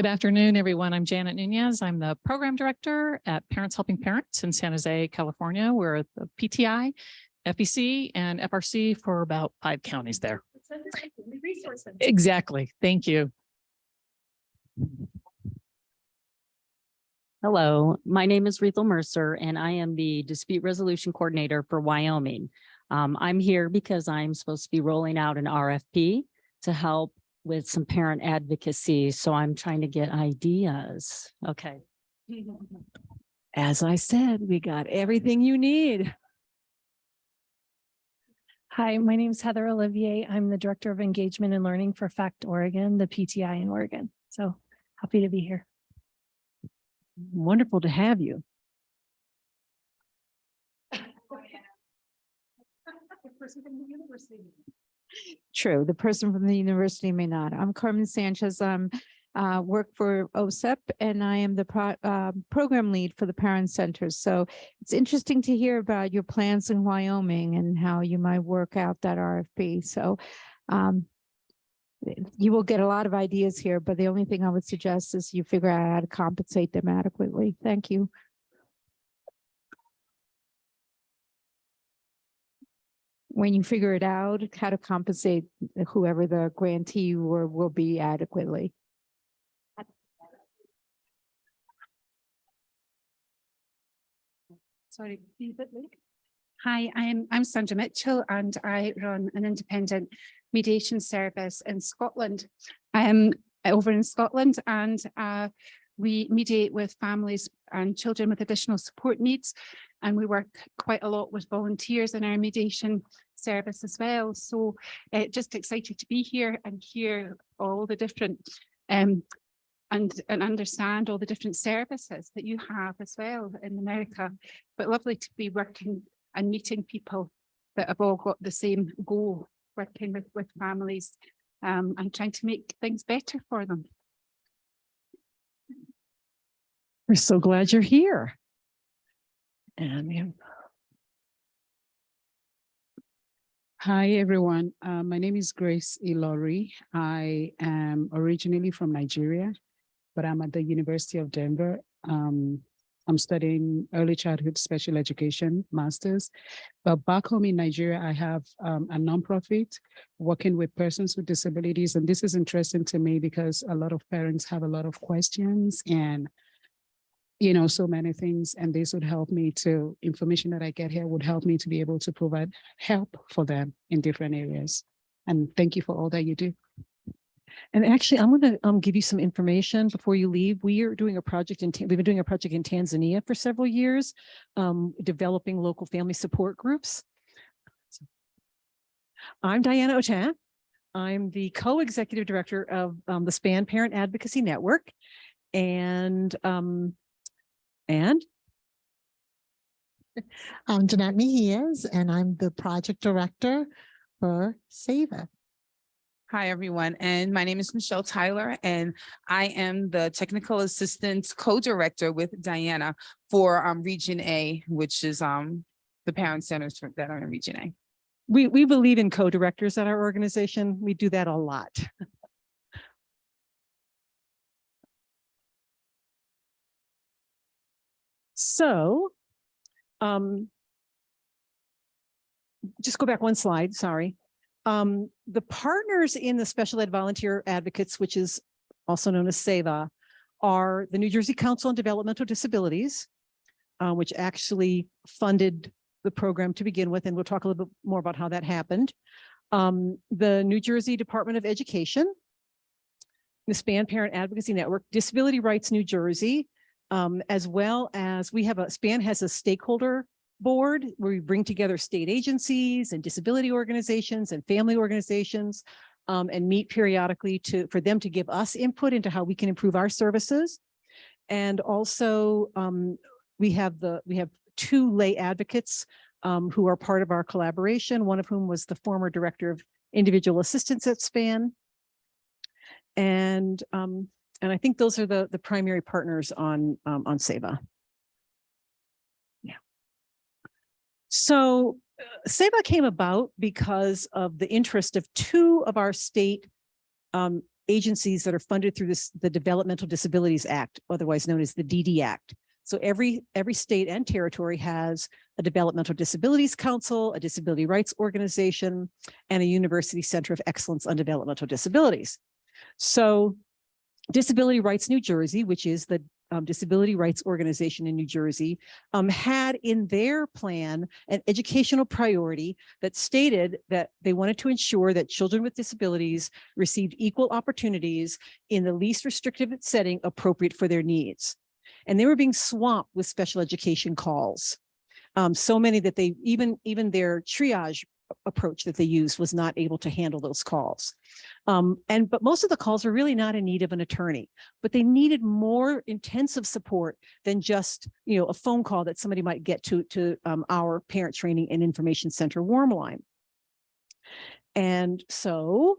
Good afternoon, everyone. I'm Janet Nunez. I'm the program director at Parents Helping Parents in San Jose, California. We're the PTI, FEC, and FRC for about 5 counties there. Exactly. Thank you. Hello, my name is Rethel Mercer, and I am the Dispute Resolution Coordinator for Wyoming. I'm here because I'm supposed to be rolling out an RFP to help with some parent advocacy. So I'm trying to get ideas. Okay. As I said, we got everything you need. Hi, my name is Heather Olivier. I'm the Director of Engagement and Learning for FACT Oregon, the PTI in Oregon. So happy to be here. Wonderful to have you. True, the person from the university may not. I'm Carmen Sanchez. I'm work for OSEP, and I am the program lead for the parent centers. So it's interesting to hear about your plans in Wyoming and how you might work out that RFP. So you will get a lot of ideas here, but the only thing I would suggest is you figure out how to compensate them adequately. Thank you. When you figure it out, how to compensate whoever the grantee will be adequately. Sorry. Hi, I'm Sandra Mitchell, and I run an independent mediation service in Scotland. I'm over in Scotland, and we mediate with families and children with additional support needs, and we work quite a lot with volunteers in our mediation service as well. So just excited to be here and hear all the different and understand all the different services that you have as well in America. But lovely to be working and meeting people that have all got the same goal, working with families and trying to make things better for them. We're so glad you're here. And hi, everyone. My name is Grace Ilori. I am originally from Nigeria, but I'm at the University of Denver. I'm studying early childhood special education masters. But back home in Nigeria, I have a nonprofit working with persons with disabilities. And this is interesting to me because a lot of parents have a lot of questions and so many things, and this would help me to, information that I get here would help me to be able to provide help for them in different areas. And thank you for all that you do. And actually, I'm going to give you some information before you leave. We are doing a project we've been doing a project in Tanzania for several years, developing local family support groups. I'm Diana Otan. I'm the co-executive director of the SPAN Parent Advocacy Network. And I'm Jeanette Mejias, and I'm the project director for SAVA. Hi, everyone. And my name is Michelle Tyler, and I am the technical assistant co-director with Diana for Region A, which is the parent centers that are in Region A. We believe in co-directors at our organization. We do that a lot. So, just go back one slide, sorry. The partners in the Special Ed Volunteer Advocates, which is also known as SAVA, are the New Jersey Council on Developmental Disabilities, which actually funded the program to begin with, and we'll talk a little bit more about how that happened. The New Jersey Department of Education, the SPAN Parent Advocacy Network, Disability Rights New Jersey, as well as SPAN has a stakeholder board where we bring together state agencies and disability organizations and family organizations and meet periodically for them to give us input into how we can improve our services. And also we have 2 lay advocates who are part of our collaboration, one of whom was the former director of individual assistance at SPAN. And I think those are the primary partners on SAVA. Yeah. So SAVA came about because of the interest of 2 of our state agencies that are funded through the Developmental Disabilities Act, otherwise known as the DD Act. So every state and territory has a Developmental Disabilities Council, a disability rights organization, and a University Center of Excellence on Developmental Disabilities. So Disability Rights New Jersey, which is the disability rights organization in New Jersey, had in their plan an educational priority that stated that they wanted to ensure that children with disabilities received equal opportunities in the least restrictive setting appropriate for their needs. And they were being swamped with special education calls. So many that they even their triage approach that they used was not able to handle those calls. But most of the calls were really not in need of an attorney, but they needed more intensive support than just, a phone call that somebody might get to our Parent Training and Information Center warm line. And so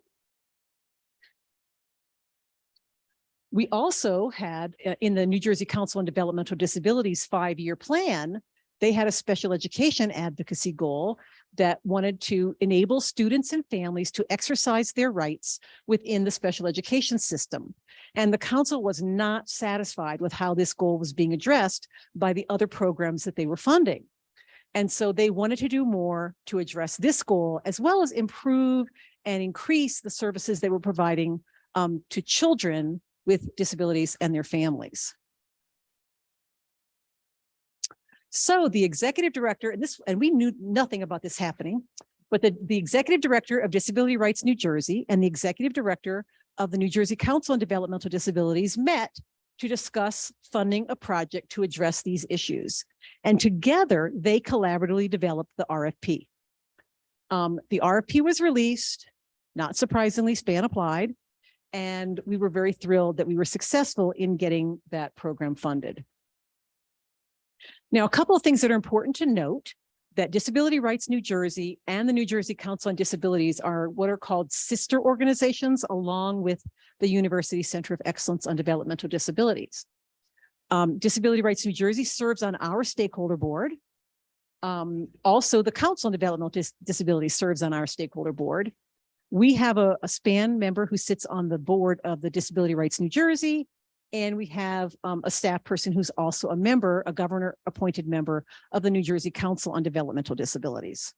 we also had in the New Jersey Council on Developmental Disabilities 5-year plan, they had a special education advocacy goal that wanted to enable students and families to exercise their rights within the special education system. And the council was not satisfied with how this goal was being addressed by the other programs that they were funding. And so they wanted to do more to address this goal, as well as improve and increase the services they were providing to children with disabilities and their families. So the executive director, and we knew nothing about this happening, but the executive director of Disability Rights New Jersey and the executive director of the New Jersey Council on Developmental Disabilities met to discuss funding a project to address these issues. And together they collaboratively developed the RFP. The RFP was released, not surprisingly, SPAN applied, and we were very thrilled that we were successful in getting that program funded. Now, a couple of things that are important to note, that Disability Rights New Jersey and the New Jersey Council on Disabilities are what are called sister organizations, along with the University Center of Excellence on Developmental Disabilities. Disability Rights New Jersey serves on our stakeholder board. Also, the Council on Developmental Disabilities serves on our stakeholder board. We have a SPAN member who sits on the board of the Disability Rights New Jersey. And we have a staff person who's also a member, a governor appointed member of the New Jersey Council on Developmental Disabilities.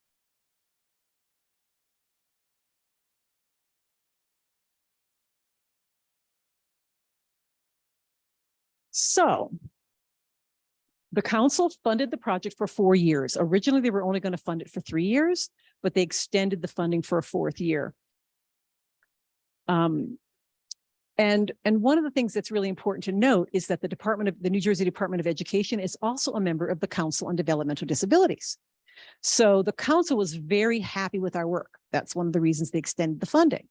So the council funded the project for 4 years. Originally, they were only going to fund it for 3 years, but they extended the funding for a 4th year. And one of the things that's really important to note is that the New Jersey Department of Education is also a member of the Council on Developmental Disabilities. So the council was very happy with our work. That's one of the reasons they extended the funding.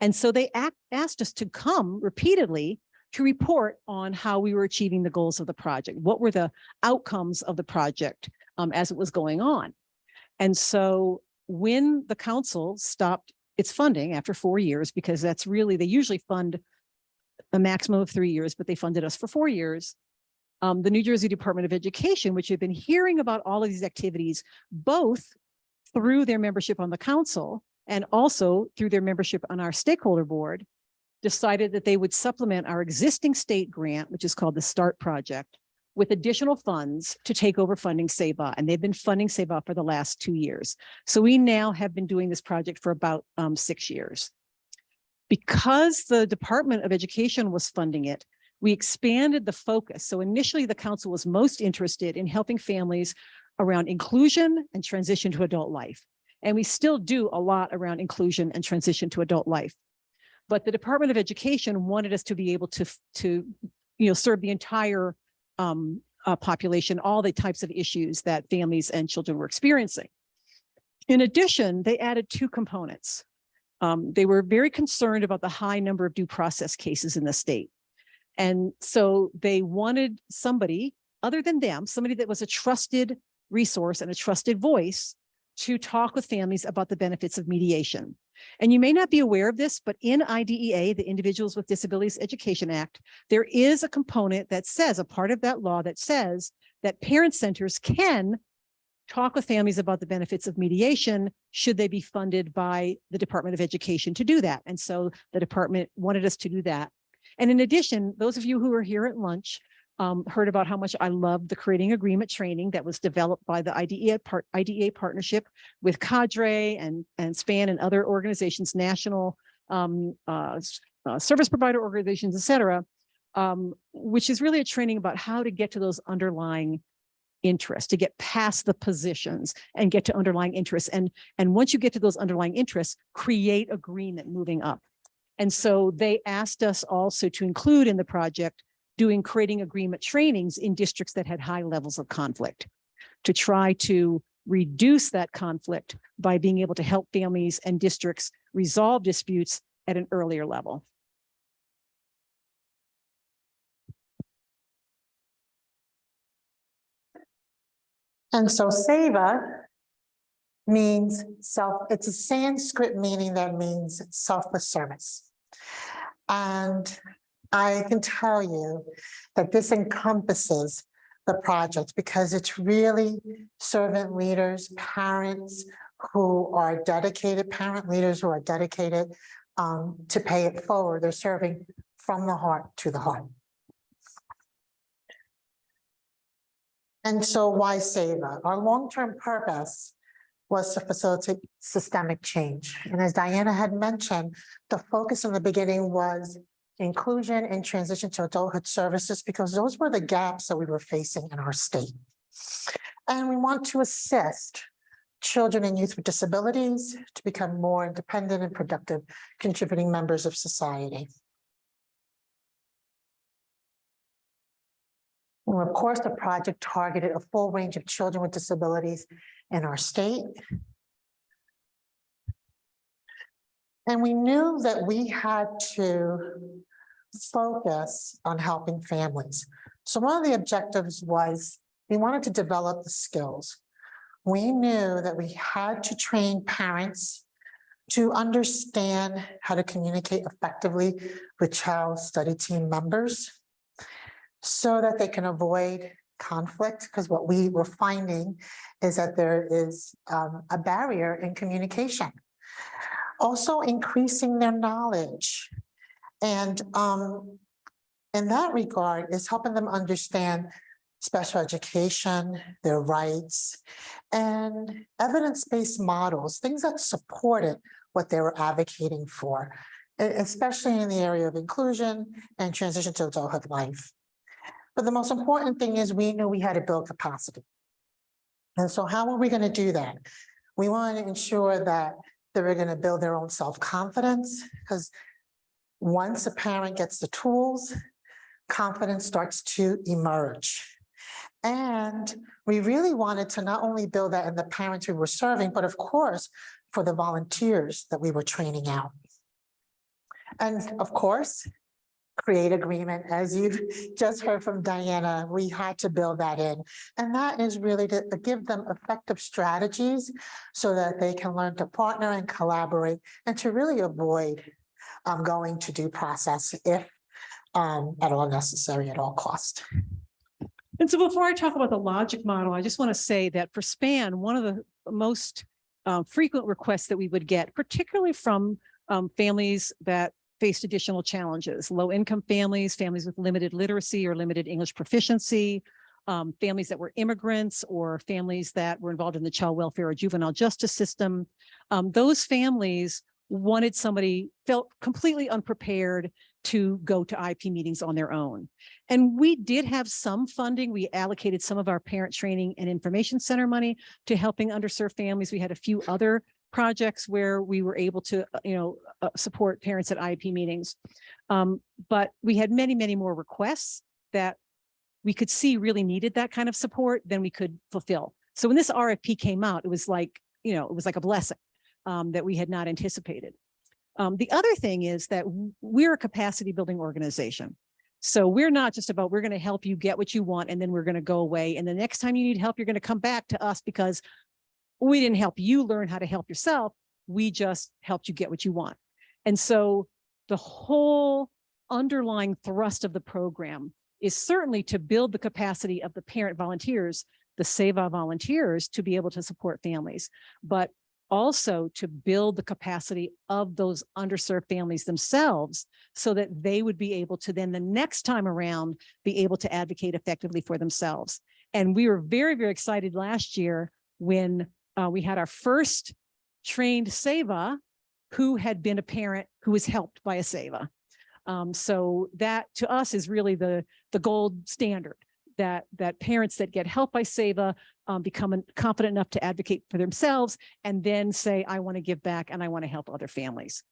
And so they asked us to come repeatedly to report on how we were achieving the goals of the project. What were the outcomes of the project as it was going on? And so when the council stopped its funding after 4 years, because that's really, they usually fund a maximum of 3 years, but they funded us for 4 years. The New Jersey Department of Education, which had been hearing about all of these activities, both through their membership on the council and also through their membership on our stakeholder board, decided that they would supplement our existing state grant, which is called the START project, with additional funds to take over funding SAVA. And they've been funding SAVA for the last 2 years. So we now have been doing this project for about 6 years. Because the Department of Education was funding it, we expanded the focus. So initially the council was most interested in helping families around inclusion and transition to adult life. And we still do a lot around inclusion and transition to adult life. But the Department of Education wanted us to be able to serve the entire population, all the types of issues that families and children were experiencing. In addition, they added 2 components. They were very concerned about the high number of due process cases in the state. And so they wanted somebody other than them, somebody that was a trusted resource and a trusted voice to talk with families about the benefits of mediation. And you may not be aware of this, but in IDEA, the Individuals with Disabilities Education Act, there is a component that says, a part of that law that says that parent centers can talk with families about the benefits of mediation, should they be funded by the Department of Education to do that. And so the department wanted us to do that. And in addition, those of you who were here at lunch heard about how much I loved the creating agreement training that was developed by the IDEA partnership with Cadre and SPAN and other organizations, national service provider organizations, et cetera, which is really a training about how to get to those underlying interests, to get past the positions and get to underlying interests. And once you get to those underlying interests, create agreement moving up. And so they asked us also to include in the project doing creating agreement trainings in districts that had high levels of conflict, to try to reduce that conflict by being able to help families and districts resolve disputes at an earlier level. And so Seva means it's a Sanskrit meaning that means selfless service. And I can tell you that this encompasses the project because it's really servant leaders, parents who are dedicated, parent leaders who are dedicated to pay it forward. They're serving from the heart to the heart. And so why Seva? Our long-term purpose was to facilitate systemic change. And as Diana had mentioned, the focus in the beginning was inclusion and transition to adulthood services, because those were the gaps that we were facing in our state. And we want to assist children and youth with disabilities to become more independent and productive, contributing members of society. And of course, the project targeted a full range of children with disabilities in our state. And we knew that we had to focus on helping families. So one of the objectives was we wanted to develop the skills. We knew that we had to train parents to understand how to communicate effectively with child study team members so that they can avoid conflict, because what we were finding is that there is a barrier in communication. Also increasing their knowledge. And in that regard is helping them understand special education, their rights, and evidence-based models, things that supported what they were advocating for, especially in the area of inclusion and transition to adulthood life. But the most important thing is we knew we had to build capacity. And so how are we going to do that? We want to ensure that they were going to build their own self-confidence, because once a parent gets the tools, confidence starts to emerge. And we really wanted to not only build that in the parents we were serving, but of course, for the volunteers that we were training out. And of course, create agreement. As you've just heard from Diana, we had to build that in. And that is really to give them effective strategies so that they can learn to partner and collaborate and to really avoid going to due process if at all necessary at all cost. And so before I talk about the logic model, I just want to say that for SPAN, one of the most frequent requests that we would get, particularly from families that faced additional challenges, low-income families, families with limited literacy or limited English proficiency, families that were immigrants or families that were involved in the child welfare or juvenile justice system. Those families wanted somebody, felt completely unprepared to go to IEP meetings on their own. And we did have some funding. We allocated some of our parent training and information center money to helping underserved families. We had a few other projects where we were able to, support parents at IEP meetings. But we had many, many more requests that we could see really needed that kind of support than we could fulfill. So when this RFP came out, it was like, it was like a blessing that we had not anticipated. The other thing is that we're a capacity building organization. So we're not just about, we're going to help you get what you want and then we're going to go away. And the next time you need help, you're going to come back to us because we didn't help you learn how to help yourself. We just helped you get what you want. And so the whole underlying thrust of the program is certainly to build the capacity of the parent volunteers the SEVA volunteers to be able to support families, but also to build the capacity of those underserved families themselves so that they would be able to then the next time around be able to advocate effectively for themselves. And we were very, very excited last year when we had our first trained SEVA who had been a parent who was helped by a SEVA. So that to us is really the gold standard, that parents that get help by SEVA become confident enough to advocate for themselves and then say, I want to give back and I want to help other families.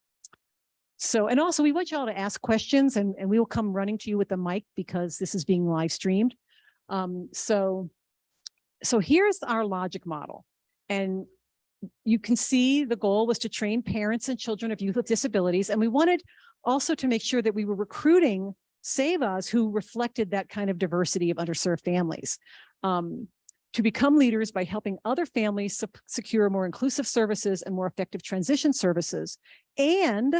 So, and also we want y'all to ask questions and we will come running to you with the mic because this is being live streamed. So here's our logic model. And you can see the goal was to train parents and children of youth with disabilities. And we wanted also to make sure that we were recruiting SEVAs who reflected that kind of diversity of underserved families, to become leaders by helping other families secure more inclusive services and more effective transition services, and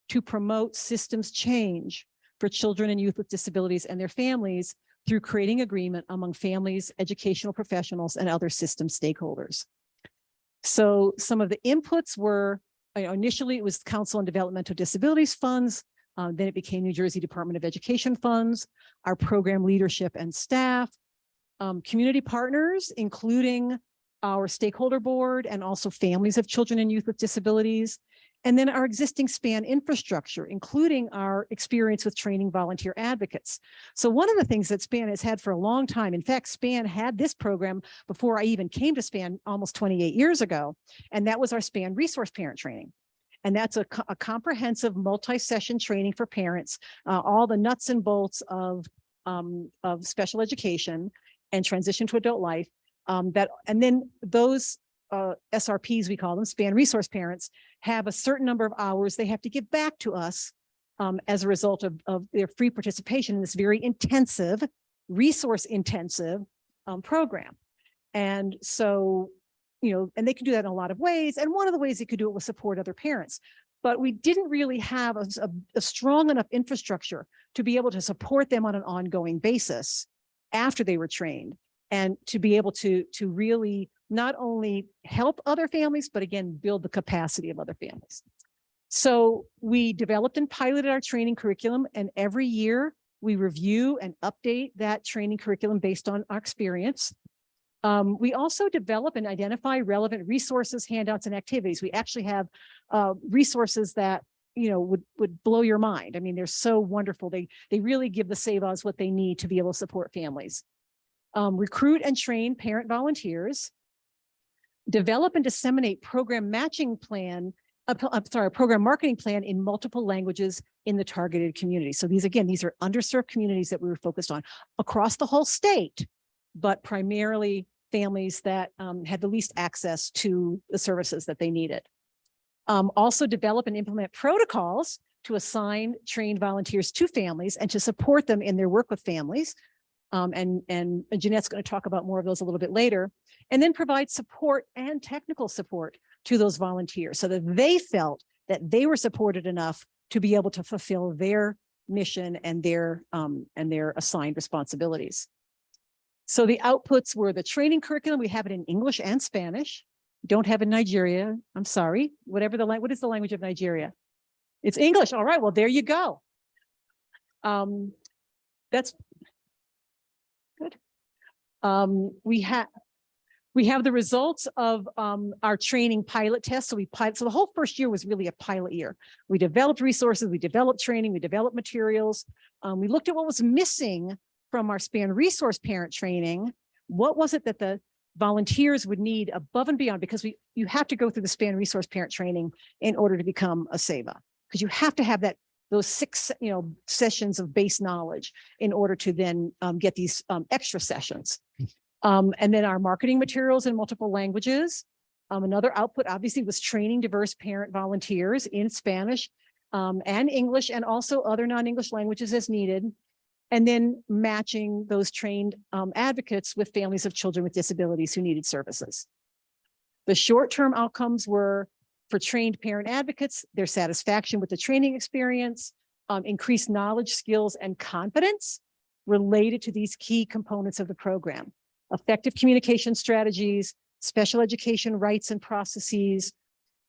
to promote systems change for children and youth with disabilities and their families through creating agreement among families, educational professionals, and other system stakeholders. So some of the inputs were, initially it was Council on Developmental Disabilities funds, then it became New Jersey Department of Education funds, our program leadership and staff, community partners, including our stakeholder board and also families of children and youth with disabilities, and then our existing SPAN infrastructure, including our experience with training volunteer advocates. So one of the things that SPAN has had for a long time, in fact, SPAN had this program before I even came to SPAN almost 28 years ago, and that was our SPAN resource parent training. And that's a comprehensive multi-session training for parents, all the nuts and bolts of special education and transition to adult life. And then those SRPs, we call them, SPAN resource parents, have a certain number of hours they have to give back to us as a result of their free participation in this very intensive, resource intensive program. And so, and they can do that in a lot of ways. And one of the ways they could do it was support other parents. But we didn't really have a strong enough infrastructure to be able to support them on an ongoing basis after they were trained, and to be able to really not only help other families, but again, build the capacity of other families. So we developed and piloted our training curriculum, and every year we review and update that training curriculum based on our experience. We also develop and identify relevant resources, handouts, and activities. We actually have resources that would blow your mind. I mean, they're so wonderful. They really give the SEVAs what they need to be able to support families. Recruit and train parent volunteers. Develop and disseminate program matching plan, program marketing plan in multiple languages in the targeted community. So these are underserved communities that we were focused on across the whole state, but primarily families that had the least access to the services that they needed. Also develop and implement protocols to assign trained volunteers to families and to support them in their work with families. And Jeanette's going to talk about more of those a little bit later. And then provide support and technical support to those volunteers so that they felt that they were supported enough to be able to fulfill their mission and their assigned responsibilities. So the outputs were the training curriculum. We have it in English and Spanish. Don't have it in Nigeria. I'm sorry. What is the language of Nigeria? It's English. All right. Well, there you go. That's good. We have the results of our training pilot test. So the whole first year was really a pilot year. We developed resources, we developed training, we developed materials. We looked at what was missing from our SPAN resource parent training. What was it that the volunteers would need above and beyond? Because you have to go through the SPAN resource parent training in order to become a SEVA, because you have to have those 6 sessions of base knowledge in order to then get these extra sessions. And then our marketing materials in multiple languages. Another output obviously was training diverse parent volunteers in Spanish and English, and also other non-English languages as needed. And then matching those trained advocates with families of children with disabilities who needed services. The short-term outcomes were for trained parent advocates, their satisfaction with the training experience, increased knowledge, skills, and confidence related to these key components of the program. effective communication strategies, special education rights and processes,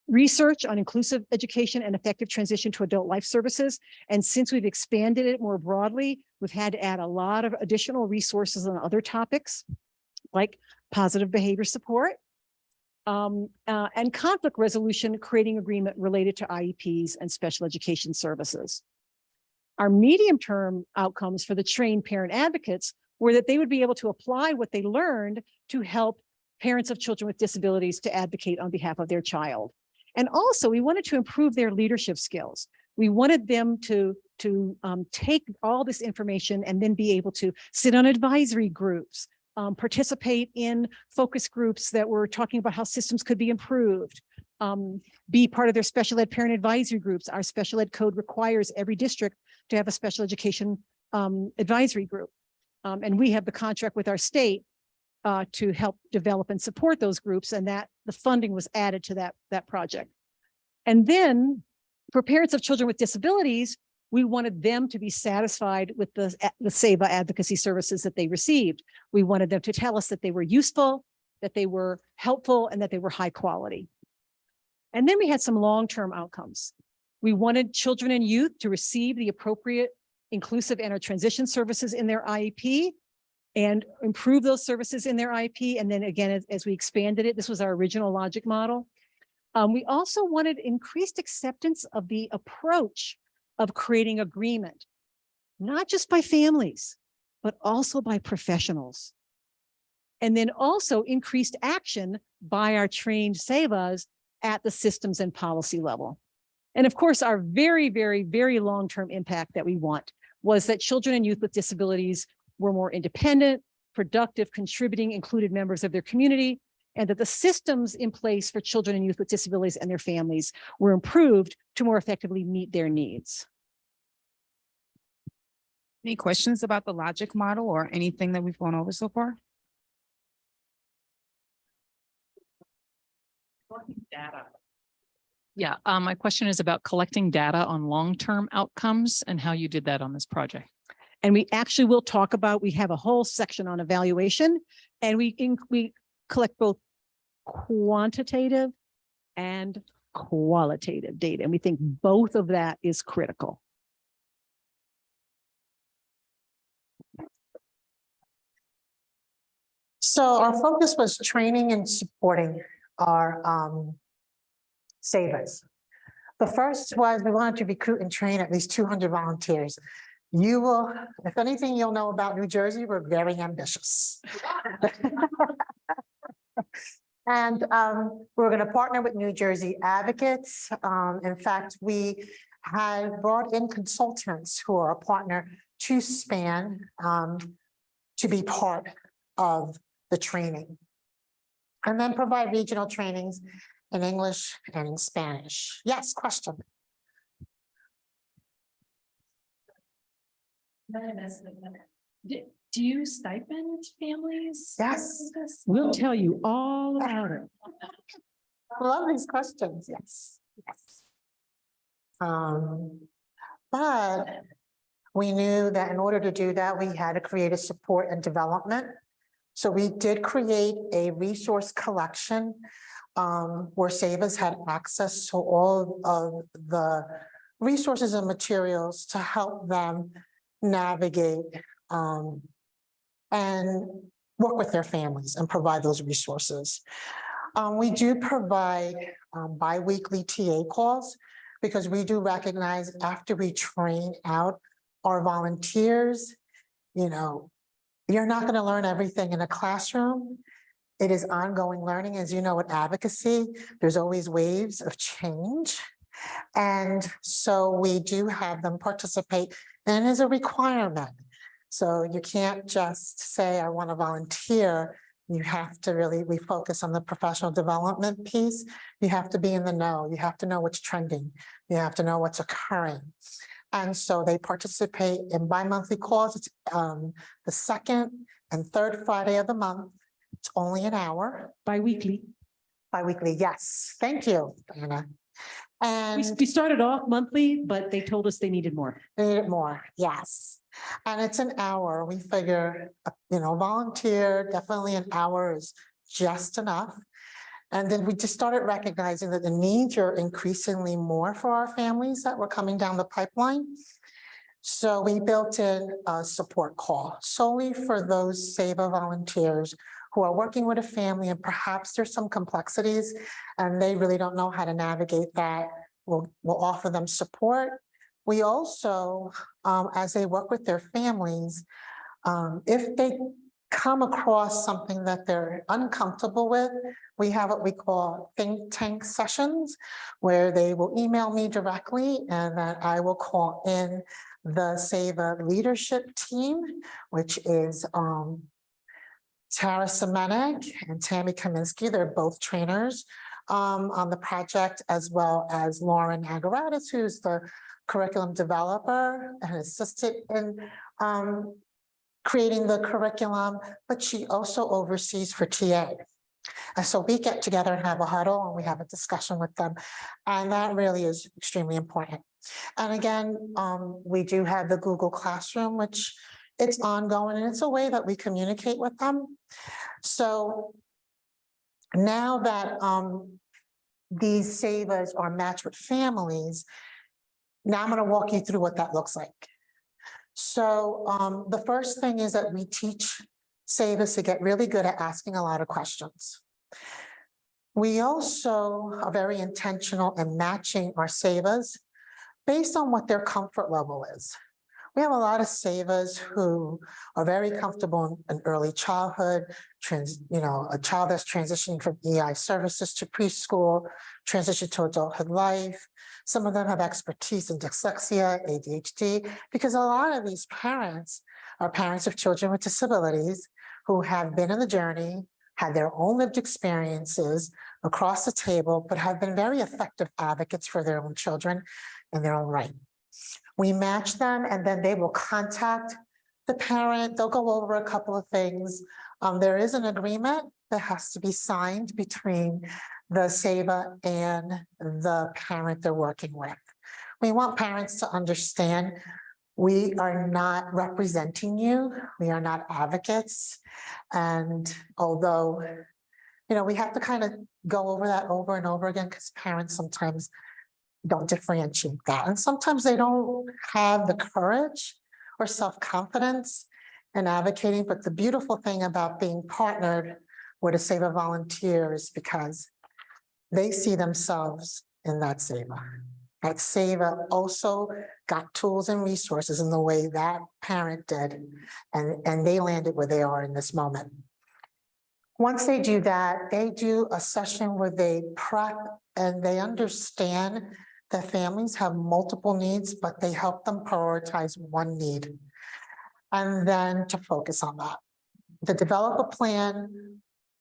research on inclusive education and effective transition to adult life services. And since we've expanded it more broadly, we've had to add a lot of additional resources on other topics like positive behavior support, and conflict resolution, creating agreement related to IEPs and special education services. Our medium-term outcomes for the trained parent advocates were that they would be able to apply what they learned to help parents of children with disabilities to advocate on behalf of their child. And also, we wanted to improve their leadership skills. We wanted them to take all this information and then be able to sit on advisory groups, participate in focus groups that were talking about how systems could be improved, be part of their special ed parent advisory groups. Our special ed code requires every district to have a special education advisory group. And we have the contract with our state to help develop and support those groups, and that the funding was added to that project. And then for parents of children with disabilities, we wanted them to be satisfied with the SEVA advocacy services that they received. We wanted them to tell us that they were useful, that they were helpful, and that they were high quality. And then we had some long-term outcomes. We wanted children and youth to receive the appropriate inclusive and or transition services in their IEP and improve those services in their IEP. And then again, as we expanded it, this was our original logic model. We also wanted increased acceptance of the approach of creating agreement, not just by families, but also by professionals. And then also increased action by our trained SEVAs at the systems and policy level. And of course, our very, very, very long-term impact that we want was that children and youth with disabilities were more independent, productive, contributing, included members of their community, and that the systems in place for children and youth with disabilities and their families were improved to more effectively meet their needs. Any questions about the logic model or anything that we've gone over so far? Yeah, my question is about collecting data on long-term outcomes and how you did that on this project. And we actually will talk about, we have a whole section on evaluation, and we collect both quantitative and qualitative data. And we think both of that is critical. So our focus was training and supporting our SEVAs. The first was we wanted to recruit and train at least 200 volunteers. You will, if anything you'll know about New Jersey, we're very ambitious. And we're going to partner with New Jersey advocates. In fact, we had brought in consultants who are a partner to SPAN to be part of the training. And then provide regional trainings in English and in Spanish. Yes, question. Do you stipend families? Yes. We'll tell you all about it. I love these questions. Yes. Yes. But we knew that in order to do that, we had to create a support and development. So we did create a resource collection where SEVAs had access to all of the resources and materials to help them navigate and work with their families and provide those resources. We do provide bi-weekly TA calls because we do recognize after we train out our volunteers, you know, you're not going to learn everything in a classroom. It is ongoing learning. As you know, with advocacy, there's always waves of change. And so we do have them participate, and it is a requirement. So you can't just say, I want to volunteer. You have to really, we focus on the professional development piece. You have to be in the know. You have to know what's trending. You have to know what's occurring. And so they participate in bi-monthly calls. It's the second and third Friday of the month. It's only an hour. Bi-weekly. Bi-weekly, yes. Thank you, Anna. And We started off monthly, but they told us they needed more. they needed more, yes. And it's an hour. We figure, volunteer, definitely an hour is just enough. And then we just started recognizing that the needs are increasingly more for our families that were coming down the pipeline. So we built in a support call solely for those SAVA volunteers who are working with a family and perhaps there's some complexities and they really don't know how to navigate that. We'll offer them support. We also, as they work with their families, if they come across something that they're uncomfortable with, we have what we call think tank sessions where they will email me directly and that I will call in the SAVA leadership team, which is Tara Semenek and Tammy Kaminsky. They're both trainers on the project, as well as Lauren Agaratis, who's the curriculum developer and assisted in creating the curriculum, but she also oversees for TA. And so we get together and have a huddle and we have a discussion with them. And that really is extremely important. And again, we do have the Google Classroom, which it's ongoing and it's a way that we communicate with them. So now that these SAVAs are matched with families, now I'm going to walk you through what that looks like. So the first thing is that we teach SAVAs to get really good at asking a lot of questions. We also are very intentional in matching our SAVAs based on what their comfort level is. We have a lot of SAVAs who are very comfortable in early childhood, a child that's transitioning from EI services to preschool, transition to adulthood life. Some of them have expertise in dyslexia, ADHD, because a lot of these parents are parents of children with disabilities who have been in the journey, had their own lived experiences across the table, but have been very effective advocates for their own children in their own right. We match them and then they will contact the parent. They'll go over a couple of things. There is an agreement that has to be signed between the SAVA and the parent they're working with. We want parents to understand we are not representing you. We are not advocates. And although, we have to kind of go over that over and over again because parents sometimes don't differentiate that. And sometimes they don't have the courage or self-confidence in advocating. But the beautiful thing about being partnered with a SAVA volunteer is because they see themselves in that SAVA. That SAVA also got tools and resources in the way that parent did, and they landed where they are in this moment. Once they do that, they do a session where they prep and they understand that families have multiple needs, but they help them prioritize one need and then to focus on that. To develop a plan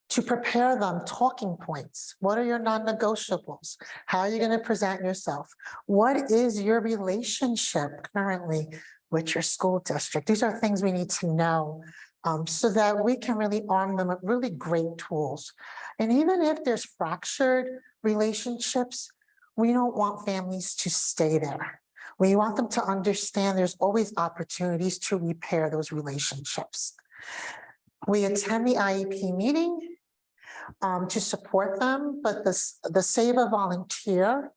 to prepare them talking points. What are your non-negotiables? How are you going to present yourself? What is your relationship currently with your school district? These are things we need to know so that we can really arm them with really great tools. And even if there's fractured relationships, we don't want families to stay there. We want them to understand there's always opportunities to repair those relationships. We attend the IEP meeting to support them, but the SAVA volunteer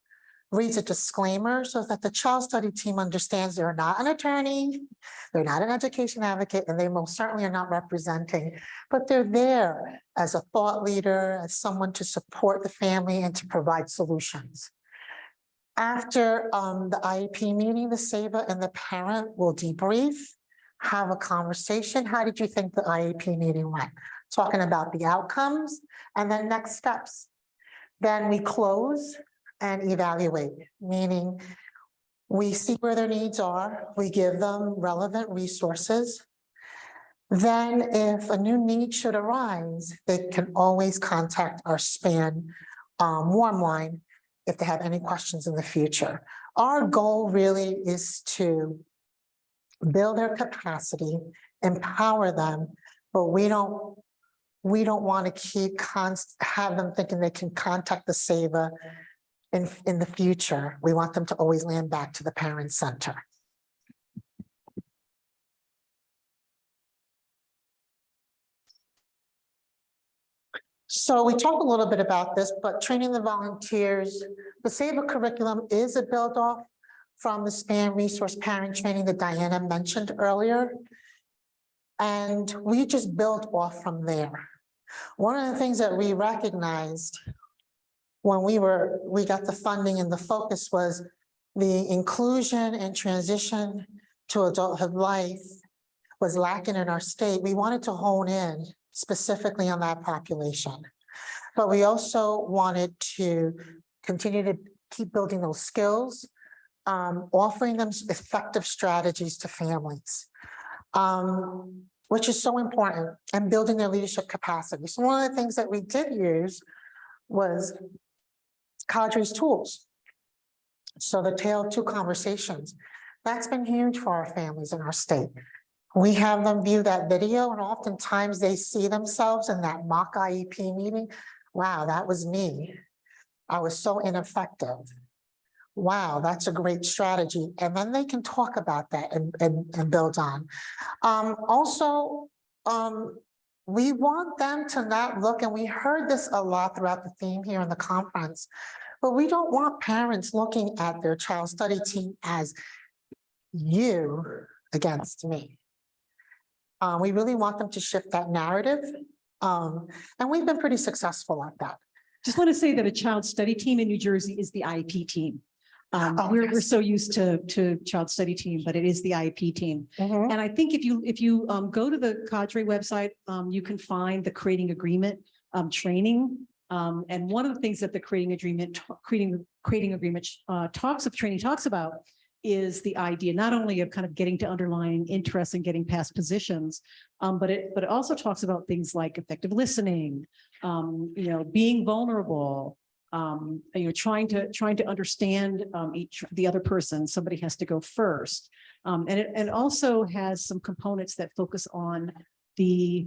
reads a disclaimer so that the child study team understands they're not an attorney, they're not an education advocate, and they most certainly are not representing, but they're there as a thought leader, as someone to support the family and to provide solutions. After the IEP meeting, the SAVA and the parent will debrief, have a conversation. How did you think the IEP meeting went? Talking about the outcomes and then next steps. Then we close and evaluate, meaning we see where their needs are, we give them relevant resources. Then if a new need should arise, they can always contact our SPAN warm line if they have any questions in the future. Our goal really is to build their capacity, empower them, but we don't want to have them thinking they can contact the SAVA in the future. We want them to always land back to the parent center. So we talked a little bit about this, but training the volunteers, the SAVA curriculum is a build off from the SPAN resource parent training that Diana mentioned earlier. And we just built off from there. One of the things that we recognized when we got the funding and the focus was the inclusion and transition to adulthood life was lacking in our state. We wanted to hone in specifically on that population. But we also wanted to continue to keep building those skills, offering them effective strategies to families, which is so important, and building their leadership capacity. So one of the things that we did use was Cadre's tools. So the Tale of Two Conversations, that's been huge for our families in our state. We have them view that video, and oftentimes they see themselves in that mock IEP meeting. Wow, that was me. I was so ineffective. Wow, that's a great strategy. And then they can talk about that and build on. We want them to not look, and we heard this a lot throughout the theme here in the conference, but we don't want parents looking at their child study team as you against me. We really want them to shift that narrative. And we've been pretty successful at that. Just want to say that a child study team in New Jersey is the IEP team. We're yes. so used to child study team, but it is the IEP team. Mhm. And I think if you go to the Cadre website, you can find the creating agreement training. And one of the things that the creating agreement training talks about is the idea not only of kind of getting to underlying interests and getting past positions, but it also talks about things like effective listening, being vulnerable, trying to understand the other person. Somebody has to go first, and it also has some components that focus on the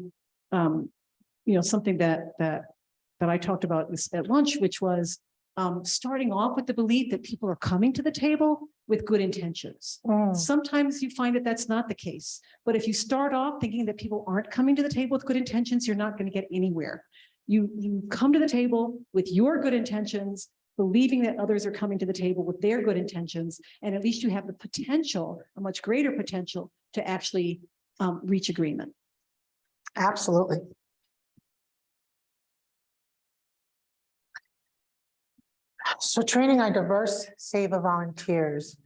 something that I talked about at lunch, which was starting off with the belief that people are coming to the table with good intentions. Sometimes you find that that's not the case, but if you start off thinking that people aren't coming to the table with good intentions, you're not going to get anywhere. You come to the table with your good intentions, believing that others are coming to the table with their good intentions, and at least you have the potential, a much greater potential, to actually reach agreement. Absolutely. So training our diverse SAVA volunteers.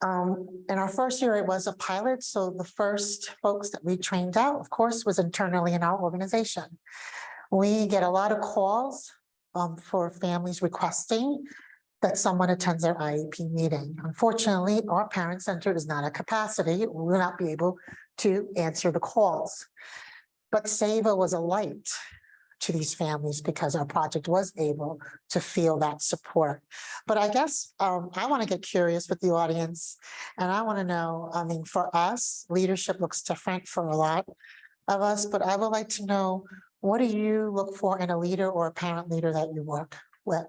In our first year, it was a pilot. So the first folks that we trained out, of course, was internally in our organization. We get a lot of calls for families requesting that someone attends their IEP meeting. Unfortunately, our parent center is not at capacity. We will not be able to answer the calls. But SAVA was a light to these families because our project was able to feel that support. But I guess I want to get curious with the audience, and I want to know, for us, leadership looks different for a lot of us, but I would like to know, what do you look for in a leader or a parent leader that you work with?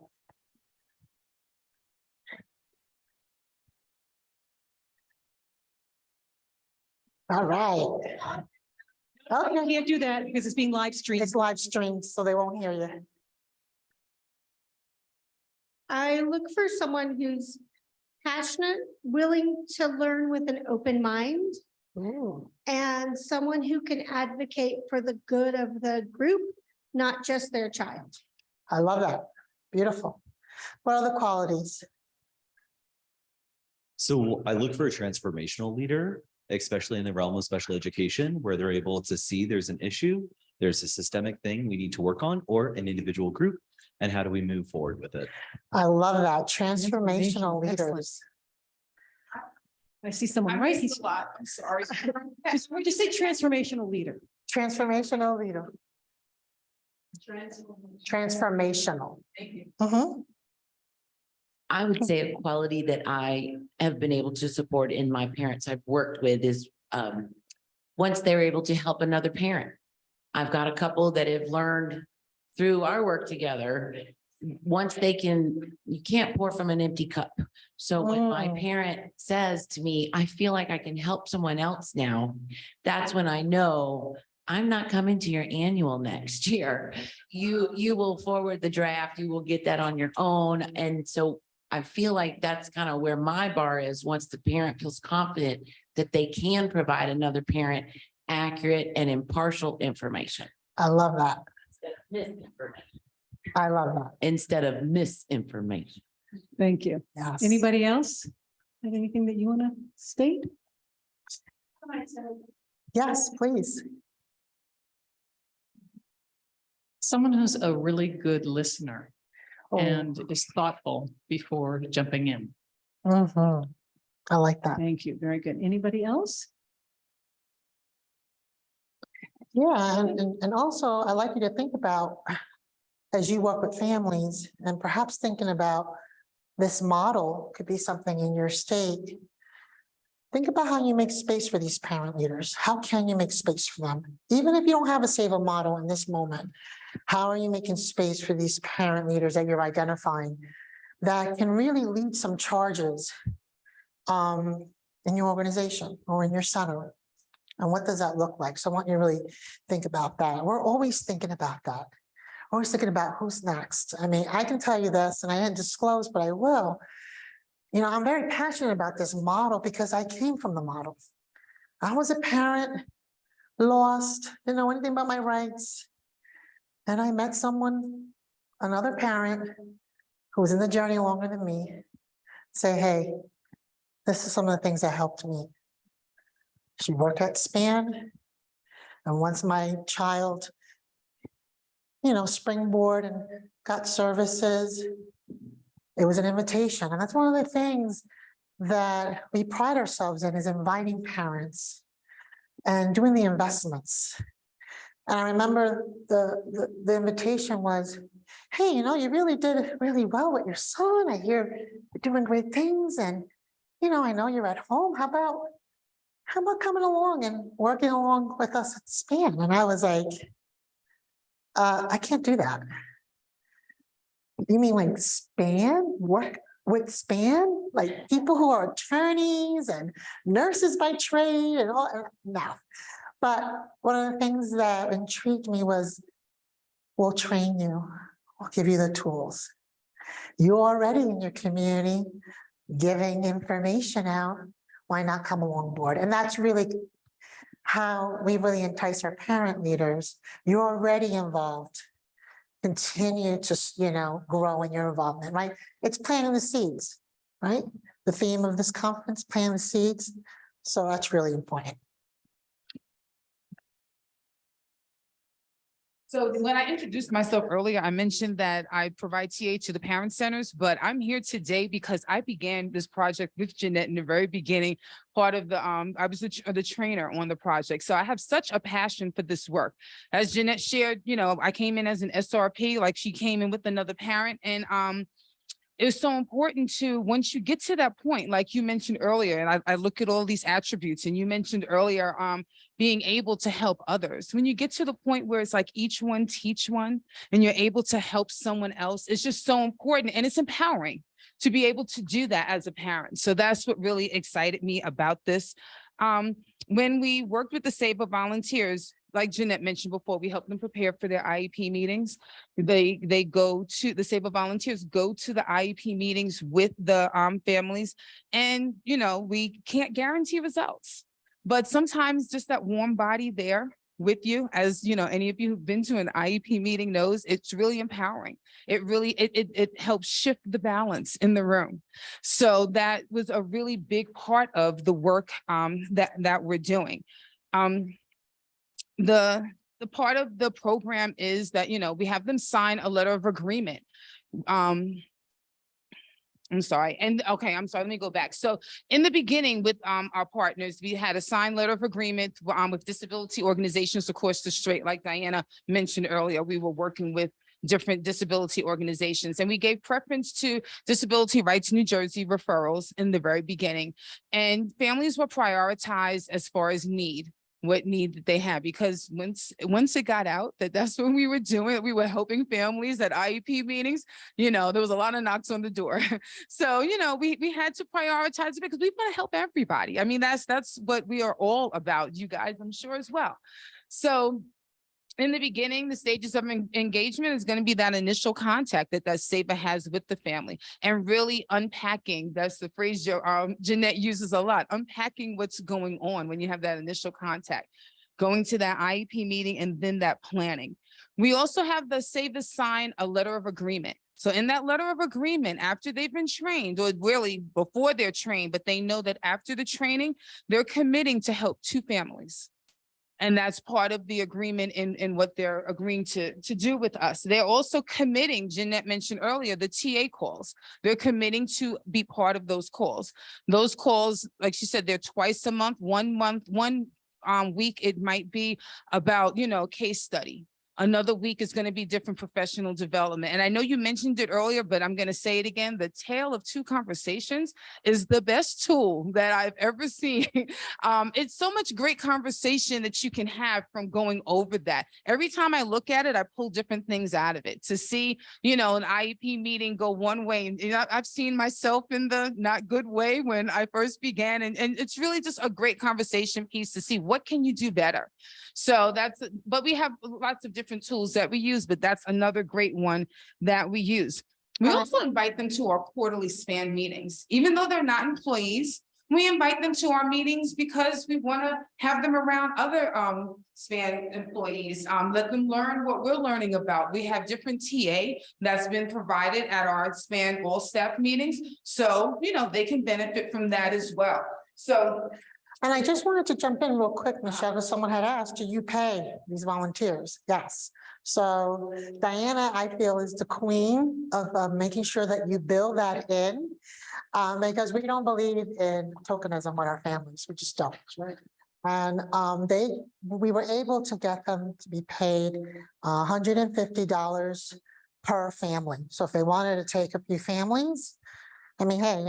All right. You Okay, can't do that because it's being live streamed. it's live streamed, so they won't hear you. I look for someone who's passionate, willing to learn with an open mind, Ooh, and someone who can advocate for the good of the group, not just their child. I love that. Beautiful. What other qualities? So I look for a transformational leader, especially in the realm of special education, where they're able to see there's an issue, there's a systemic thing we need to work on, or an individual group, and how do we move forward with it? I love that. Transformational Excellent. leaders. I see someone, right? He's, a lot. I'm sorry. just say transformational leader. Transformational leader. Transformational. Mhm. I would say a quality that I have been able to support in my parents I've worked with is once they're able to help another parent. I've got a couple that have learned through our work together, once they can, you can't pour from an empty cup. So when my parent says to me, I feel like I can help someone else now, that's when I know I'm not coming to your annual next year. You will forward the draft, you will get that on your own. And so I feel like that's kind of where my bar is. Once the parent feels confident that they can provide another parent accurate and impartial information. I love that. Instead of misinformation. I love that. Instead of misinformation. Thank you. Yes. Anybody else? Have anything that you want to state? Yes, please. Someone who's a really good listener Oh. and is thoughtful before jumping in. Mhm. I like that. Thank you. Very good. Anybody else? Yeah, and also I like you to think about, as you work with families and perhaps thinking about this model could be something in your state. Think about how you make space for these parent leaders. How can you make space for them? Even if you don't have a SAVA model in this moment, how are you making space for these parent leaders that you're identifying that can really lead some charges in your organization or in your center? And what does that look like? So I want you to really think about that. We're always thinking about that. Always thinking about who's next. I mean, I can tell you this, and I didn't disclose, but I will. You know, I'm very passionate about this model because I came from the model. I was a parent, lost, didn't know anything about my rights. And I met someone, another parent who was in the journey longer than me, say, hey, this is some of the things that helped me. She worked at SPAN. And once my child, you know, springboard and got services, it was an invitation. And that's one of the things that we pride ourselves in, is inviting parents and doing the investments. And I remember the invitation was, hey, you know, you really did really well with your son. I hear you're doing great things. And, you know, I know you're at home. How about coming along and working along with us at SPAN? And I was like, I can't do that. You mean like SPAN? Work with SPAN? Like people who are attorneys and nurses by trade and all? No. But one of the things that intrigued me was, we'll train you, we'll give you the tools. You're already in your community giving information out. Why not come along board? And that's really how we really entice our parent leaders. You're already involved. Continue to, you know, grow in your involvement, right? It's planting the seeds, right? The theme of this conference, planting the seeds. So that's really important. So when I introduced myself earlier, I mentioned that I provide TA to the parent centers, but I'm here today because I began this project with Jeanette in the very beginning. Part of the, I was the trainer on the project. So I have such a passion for this work. As Jeanette shared, you know, I came in as an SRP, like she came in with another parent, and it's so important to, once you get to that point, like you mentioned earlier, and I look at all these attributes, and you mentioned earlier, being able to help others. When you get to the point where it's like each one teach one, and you're able to help someone else, it's just so important, and it's empowering to be able to do that as a parent. So that's what really excited me about this. When we worked with the SAVA volunteers, like Jeanette mentioned before, we help them prepare for their IEP meetings. They go to, the SAVA volunteers go to the IEP meetings with the families, and, you know, we can't guarantee results, but sometimes just that warm body there with you, as you know, any of you who've been to an IEP meeting knows, it's really empowering. It really, it helps shift the balance in the room. So that was a really big part of the work that we're doing. The part of the program is that, you know, we have them sign a letter of agreement. I'm sorry. And okay, I'm sorry, let me go back. So in the beginning with our partners, we had a signed letter of agreement with disability organizations across the strait. Like Diana mentioned earlier, we were working with different disability organizations, and we gave preference to Disability Rights New Jersey referrals in the very beginning. And families were prioritized as far as need. what need that they have, because once it got out that that's what we were doing, we were helping families at IEP meetings, there was a lot of knocks on the door. So, we had to prioritize it because we want to help everybody. I mean, that's what we are all about, you guys, I'm sure as well. So in the beginning, the stages of engagement is going to be that initial contact that SAVA has with the family, and really unpacking. That's the phrase Jeanette uses a lot, unpacking what's going on when you have that initial contact, going to that IEP meeting, and then that planning. We also have the SAVA sign a letter of agreement. So in that letter of agreement, after they've been trained, or really before they're trained, but they know that after the training, they're committing to help 2 families. And that's part of the agreement in what they're agreeing to do with us. They're also committing, Jeanette mentioned earlier, the TA calls. They're committing to be part of those calls. Those calls, like she said, they're twice a month, 1 week, it might be about, case study. Another week is going to be different professional development. And I know you mentioned it earlier, but I'm going to say it again. The Tale of 2 Conversations is the best tool that I've ever seen. It's so much great conversation that you can have from going over that. Every time I look at it, I pull different things out of it to see, an IEP meeting go one way. And I've seen myself in the not good way when I first began. And it's really just a great conversation piece to see what can you do better. So but we have lots of different tools that we use, but that's another great one that we use. We also invite them to our quarterly SPAN meetings. Even though they're not employees, we invite them to our meetings because we want to have them around other SPAN employees, let them learn what we're learning about. We have different TA that's been provided at our SPAN all staff meetings. So, they can benefit from that as well. So, and I just wanted to jump in real quick, Michelle, because someone had asked, do you pay these volunteers? Yes. So Diana, I feel, is the queen of making sure that you build that in, because we don't believe in tokenism with our families. We just don't. Right. And we were able to get them to be paid $150 per family. So if they wanted to take a few families, I mean, hey,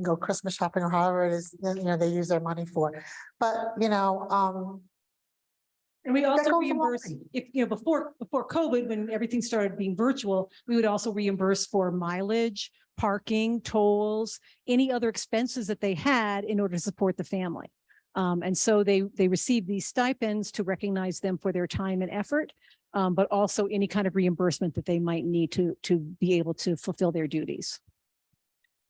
go Christmas shopping or however it is, they use their money for. But, and we also reimburse if, before COVID, when everything started being virtual, we would also reimburse for mileage, parking, tolls, any other expenses that they had in order to support the family. And so they receive these stipends to recognize them for their time and effort, but also any kind of reimbursement that they might need to be able to fulfill their duties.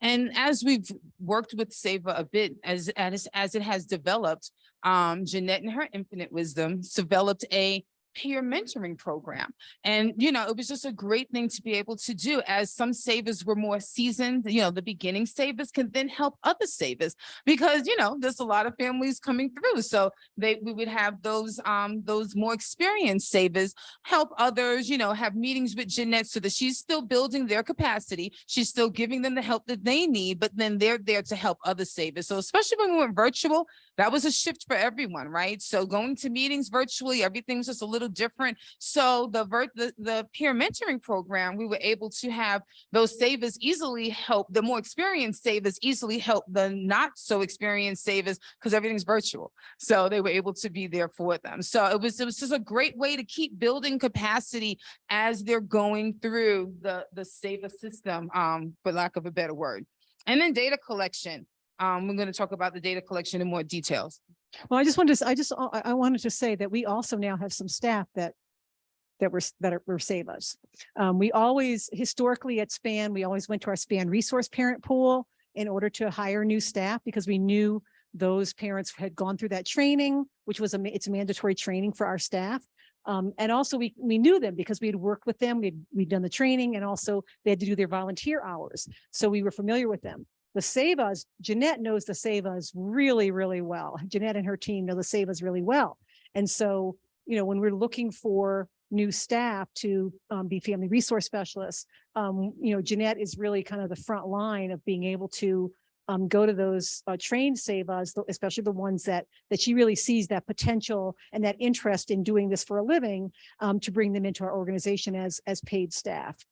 And as we've worked with SAVA a bit, as it has developed, Jeanette, in her infinite wisdom, developed a peer mentoring program. And, it was just a great thing to be able to do, as some SAVAs were more seasoned, the beginning SAVAs can then help other SAVAs because, there's a lot of families coming through. So we would have those more experienced SAVAs help others, have meetings with Jeanette so that she's still building their capacity. She's still giving them the help that they need, but then they're there to help other SAVAs. So especially when we went virtual, that was a shift for everyone, right? So going to meetings virtually, everything's just a little different. So the peer mentoring program, we were able to have those SAVAs easily help the more experienced SAVAs easily help the not so experienced SAVAs because everything's virtual. So they were able to be there for them. So it was just a great way to keep building capacity as they're going through the SAVA system, for lack of a better word. And then data collection. We're going to talk about the data collection in more details. Well, I wanted to say that we also now have some staff that were SAVAs. We always, historically at SPAN, we always went to our SPAN resource parent pool in order to hire new staff because we knew those parents had gone through that training, which was it's mandatory training for our staff. And also we knew them because we had worked with them. We'd done the training, and also they had to do their volunteer hours. So we were familiar with them. The SAVAs, Jeanette knows the SAVAs really, really well. Jeanette and her team know the SAVAs really well. And so, when we're looking for new staff to be family resource specialists, Jeanette is really kind of the front line of being able to go to those trained SAVAs, especially the ones that she really sees that potential and that interest in doing this for a living, to bring them into our organization as paid staff.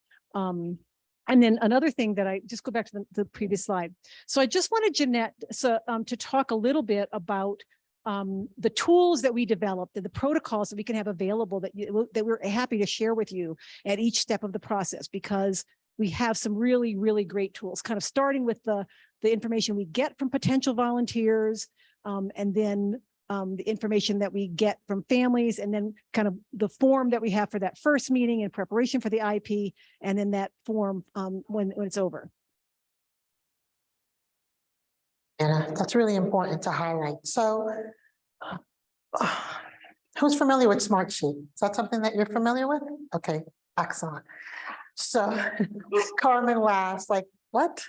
And then another thing that I just go back to the previous slide. So I just wanted Jeanette to talk a little bit about the tools that we developed and the protocols that we can have available that we're happy to share with you at each step of the process, because we have some really, really great tools, kind of starting with the information we get from potential volunteers, and then the information that we get from families, and then kind of the form that we have for that first meeting in preparation for the IEP, and then that form when it's over. And that's really important to highlight. So who's familiar with Smartsheet? Is that something that you're familiar with? Okay, excellent. So Carmen laughs like, what?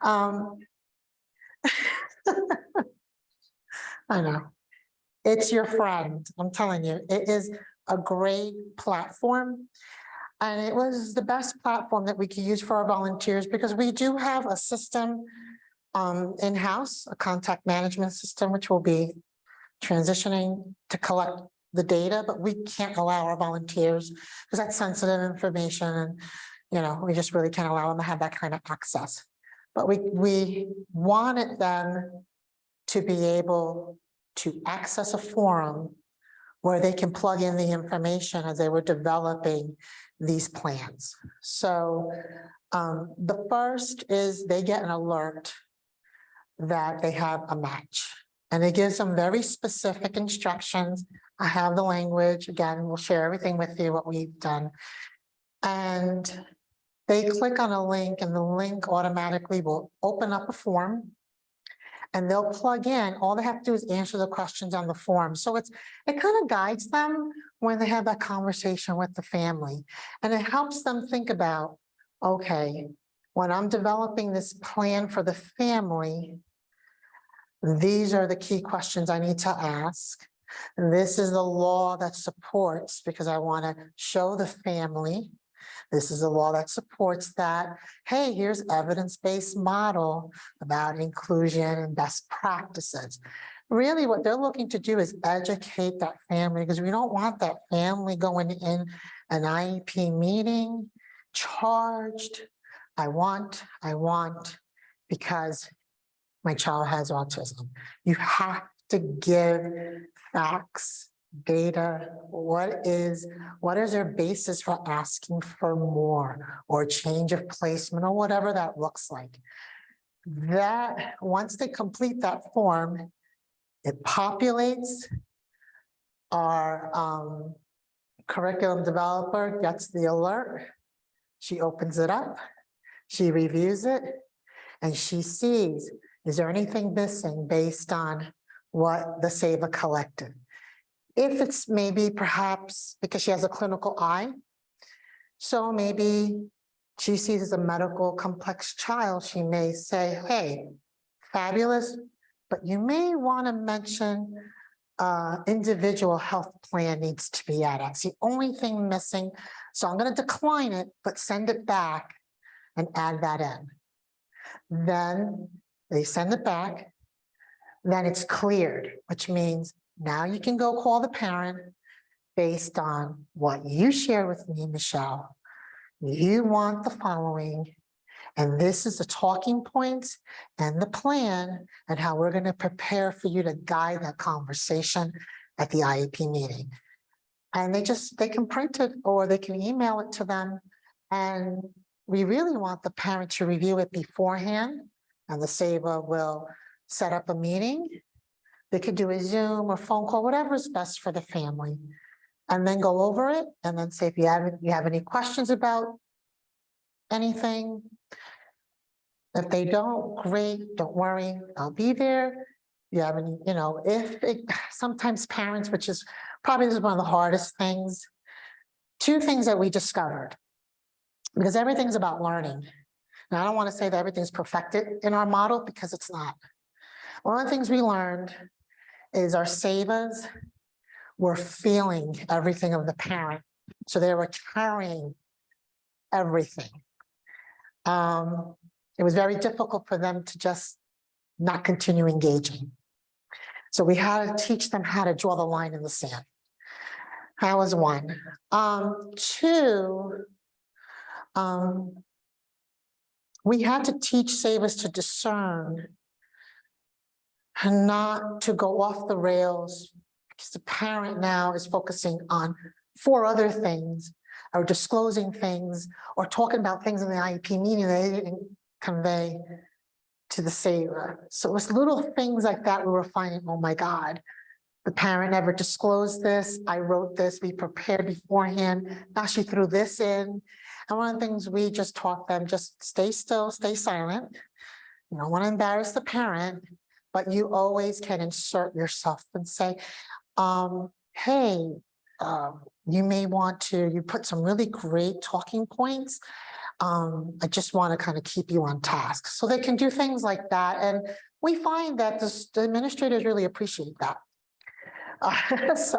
I know. It's your friend. I'm telling you, it is a great platform. And it was the best platform that we could use for our volunteers, because we do have a system in-house, a contact management system, which will be transitioning to collect the data, but we can't allow our volunteers, because that's sensitive information, and we just really can't allow them to have that kind of access. But we wanted them to be able to access a forum where they can plug in the information as they were developing these plans. So the first is they get an alert that they have a match, and it gives them very specific instructions. I have the language. Again, we'll share everything with you, what we've done. And they click on a link, and the link automatically will open up a form, and they'll plug in. All they have to do is answer the questions on the form. So it kind of guides them when they have that conversation with the family. And it helps them think about, okay, when I'm developing this plan for the family, these are the key questions I need to ask. This is the law that supports, because I want to show the family. This is a law that supports that. Hey, here's evidence-based model about inclusion and best practices. Really, what they're looking to do is educate that family, because we don't want that family going in an IEP meeting charged. I want, because my child has autism. You have to give facts, data. What is their basis for asking for more, or change of placement, or whatever that looks like? That once they complete that form, it populates. Our curriculum developer gets the alert. She opens it up, she reviews it, and she sees, is there anything missing based on what the SAVA collected? If it's maybe perhaps because she has a clinical eye, so maybe she sees as a medical complex child, she may say, hey, fabulous, but you may want to mention individual health plan needs to be added. It's the only thing missing. So I'm going to decline it, but send it back and add that in. Then they send it back. Then it's cleared, which means now you can go call the parent based on what you shared with me, Michelle. You want the following, and this is the talking points and the plan and how we're going to prepare for you to guide that conversation at the IEP meeting. And they can print it or they can email it to them. And we really want the parent to review it beforehand, and the SAVA will set up a meeting. They could do a Zoom or phone call, whatever is best for the family, and then go over it and then say, if you have any questions about anything. If they don't, great, don't worry, I'll be there. You have any, sometimes parents, which is probably one of the hardest things, two things that we discovered, because everything's about learning. Now, I don't want to say that everything's perfected in our model, because it's not. One of the things we learned is our SAVAs were feeling everything of the parent. So they were carrying everything. It was very difficult for them to just not continue engaging. So we had to teach them how to draw the line in the sand. That was one. Two, we had to teach SAVAs to discern not to go off the rails, because the parent now is focusing on 4 other things, or disclosing things, or talking about things in the IEP meeting they didn't convey to the saver. So it was little things like that we were finding, oh my God, the parent never disclosed this. I wrote this, we prepared beforehand. Now she threw this in. And one of the things we just taught them, just stay still, stay silent. You don't want to embarrass the parent, but you always can insert yourself and say, hey, you may want to, you put some really great talking points. I just want to kind of keep you on task. So they can do things like that. And we find that the administrators really appreciate that. So,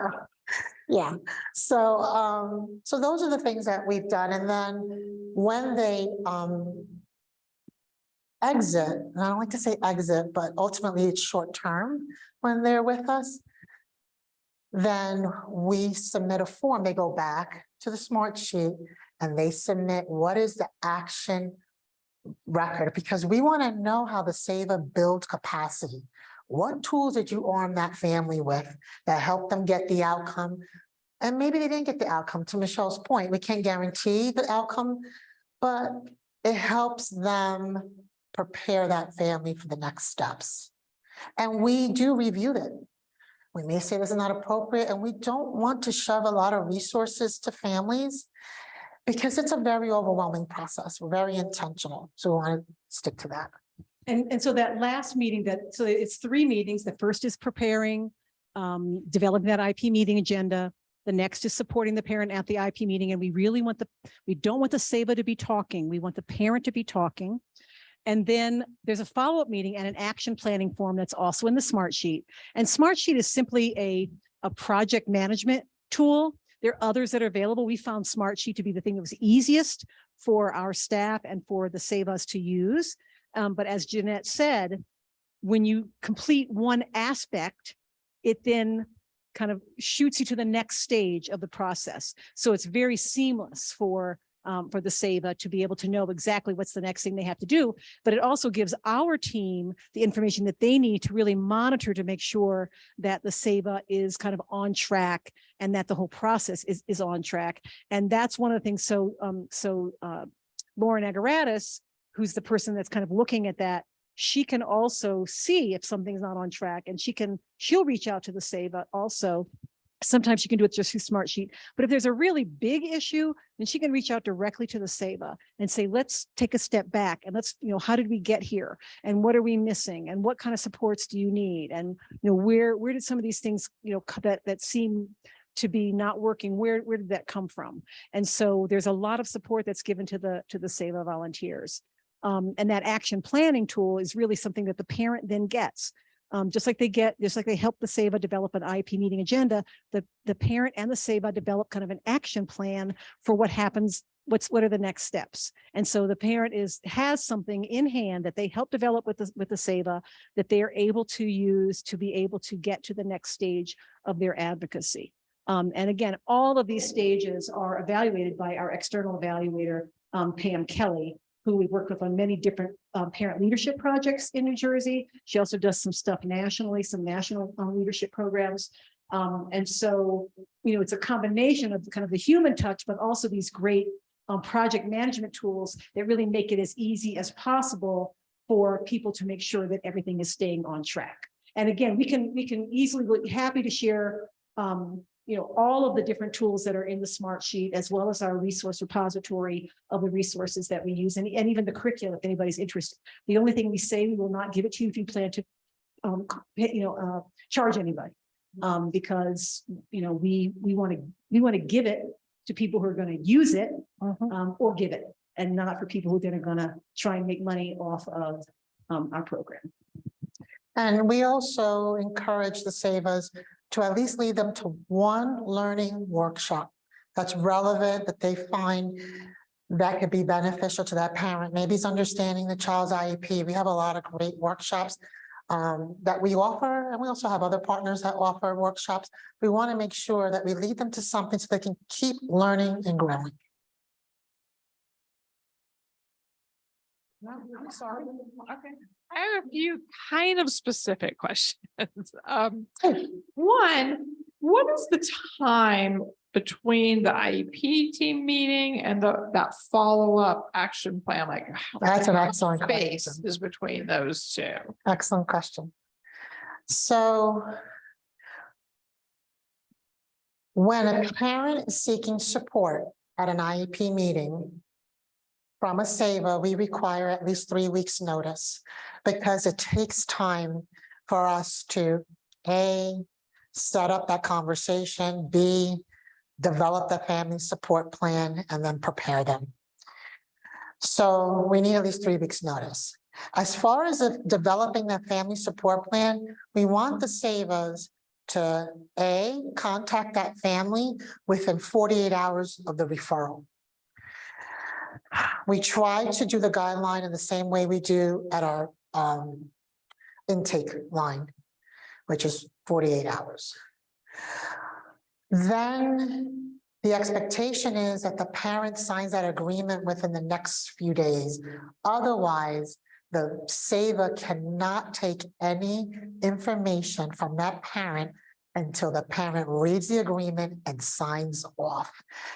yeah. So, so those are the things that we've done. And then when they exit, and I don't like to say exit, but ultimately it's short term when they're with us, then we submit a form. They go back to the Smart Sheet and they submit what is the action record, because we want to know how the saver builds capacity. What tools did you arm that family with that helped them get the outcome? And maybe they didn't get the outcome. To Michelle's point, we can't guarantee the outcome, but it helps them prepare that family for the next steps. And we do review it. We may say this is not appropriate, and we don't want to shove a lot of resources to families because it's a very overwhelming process. We're very intentional. So we want to stick to that. And so that last meeting so it's 3 meetings. The first is preparing, developing that IP meeting agenda. The next is supporting the parent at the IP meeting. And we really want we don't want the SAVA to be talking. We want the parent to be talking. And then there's a follow-up meeting and an action planning form that's also in the Smart Sheet. And Smart Sheet is simply a project management tool. There are others that are available. We found Smart Sheet to be the thing that was easiest for our staff and for the SAVAs to use. But as Jeanette said, when you complete one aspect, it then kind of shoots you to the next stage of the process. So it's very seamless for the SAVA to be able to know exactly what's the next thing they have to do. But it also gives our team the information that they need to really monitor to make sure that the SAVA is kind of on track and that the whole process is on track. And that's one of the things. So, Lauren Agaratis, who's the person that's kind of looking at that, she can also see if something's not on track, and she'll reach out to the SAVA also. Sometimes she can do it just through Smart Sheet, but if there's a really big issue, then she can reach out directly to the SAVA and say, let's take a step back and let's, how did we get here? And what are we missing? And what kind of supports do you need? And, where did some of these things, that seem to be not working, where did that come from? And so there's a lot of support that's given to the SAVA volunteers. And that action planning tool is really something that the parent then gets. Just like they help the SAVA develop an IEP meeting agenda, the parent and the SAVA develop kind of an action plan for what happens, what are the next steps. And so the parent has something in hand that they help develop with the SAVA that they are able to use to be able to get to the next stage of their advocacy. And again, all of these stages are evaluated by our external evaluator, Pam Kelly, who we've worked with on many different parent leadership projects in New Jersey. She also does some stuff nationally, some national leadership programs. And so, it's a combination of kind of the human touch, but also these great project management tools that really make it as easy as possible for people to make sure that everything is staying on track. And again, we can easily be happy to share all of the different tools that are in the Smart Sheet, as well as our resource repository of the resources that we use, and even the curriculum if anybody's interested. The only thing we say, we will not give it to you if you plan to charge anybody, because we want to give it to people who are going to use it, or give it, and not for people who are going to try and make money off of our program. And we also encourage the SAVAs to at least lead them to one learning workshop that's relevant, that they find that could be beneficial to that parent. Maybe it's understanding the child's IEP. We have a lot of great workshops that we offer, and we also have other partners that offer workshops. We want to make sure that we lead them to something so they can keep learning and growing. I'm sorry. Okay. I have a few kind of specific questions. One, what is the time between the IEP team meeting and that follow-up action plan? Like how That's an much excellent space question. is between those two? Excellent question. So when a parent is seeking support at an IEP meeting from a SAVA, we require at least 3 weeks notice because it takes time for us to A, set up that conversation, B, develop the family support plan, and then prepare them. So we need at least 3 weeks notice. As far as developing that family support plan, we want the SAVAs to A, contact that family within 48 hours of the referral. We try to do the guideline in the same way we do at our intake line, which is 48 hours. Then the expectation is that the parent signs that agreement within the next few days. Otherwise, the SAVA cannot take any information from that parent until the parent reads the agreement and signs off,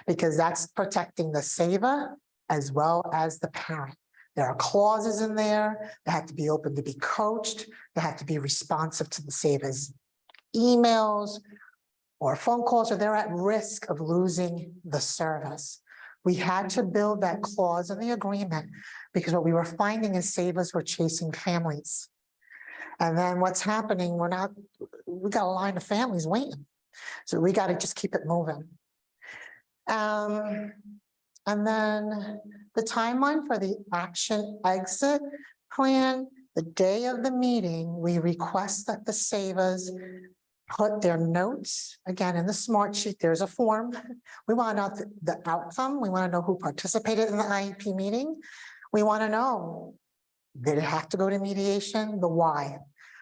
because that's protecting the SAVA as well as the parent. There are clauses in there that have to be open to be coached, that have to be responsive to the SAVA's emails or phone calls, or they're at risk of losing the service. We had to build that clause in the agreement because what we were finding is SAVAs were chasing families. And then what's happening, we got a line of families waiting. So we got to just keep it moving. And then the timeline for the action exit plan, the day of the meeting, we request that the SAVAs put their notes, again, in the smart sheet, there's a form. We want to know the outcome. We want to know who participated in the IEP meeting. We want to know, did it have to go to mediation? The why.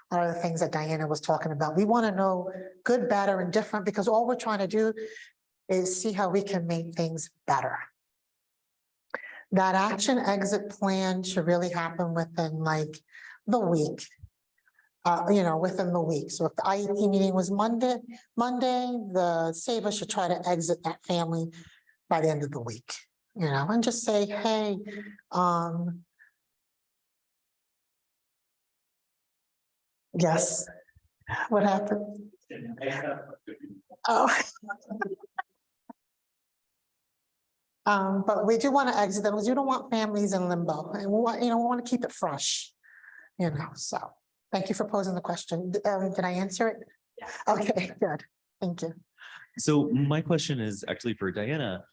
One of the things that Diana was talking about. We want to know good, bad, or indifferent, because all we're trying to do is see how we can make things better. That action exit plan should really happen within like the week. Within the week. So if the IEP meeting was Monday, the SAVA should try to exit that family by the end of the week, and just say, hey, yes, what happened? Oh. But we do want to exit them because we don't want families in limbo, and we want to keep it fresh, so. Thank you for posing the question. Did I answer it? Yeah. Okay, good. Thank you. So my question is actually for Diana.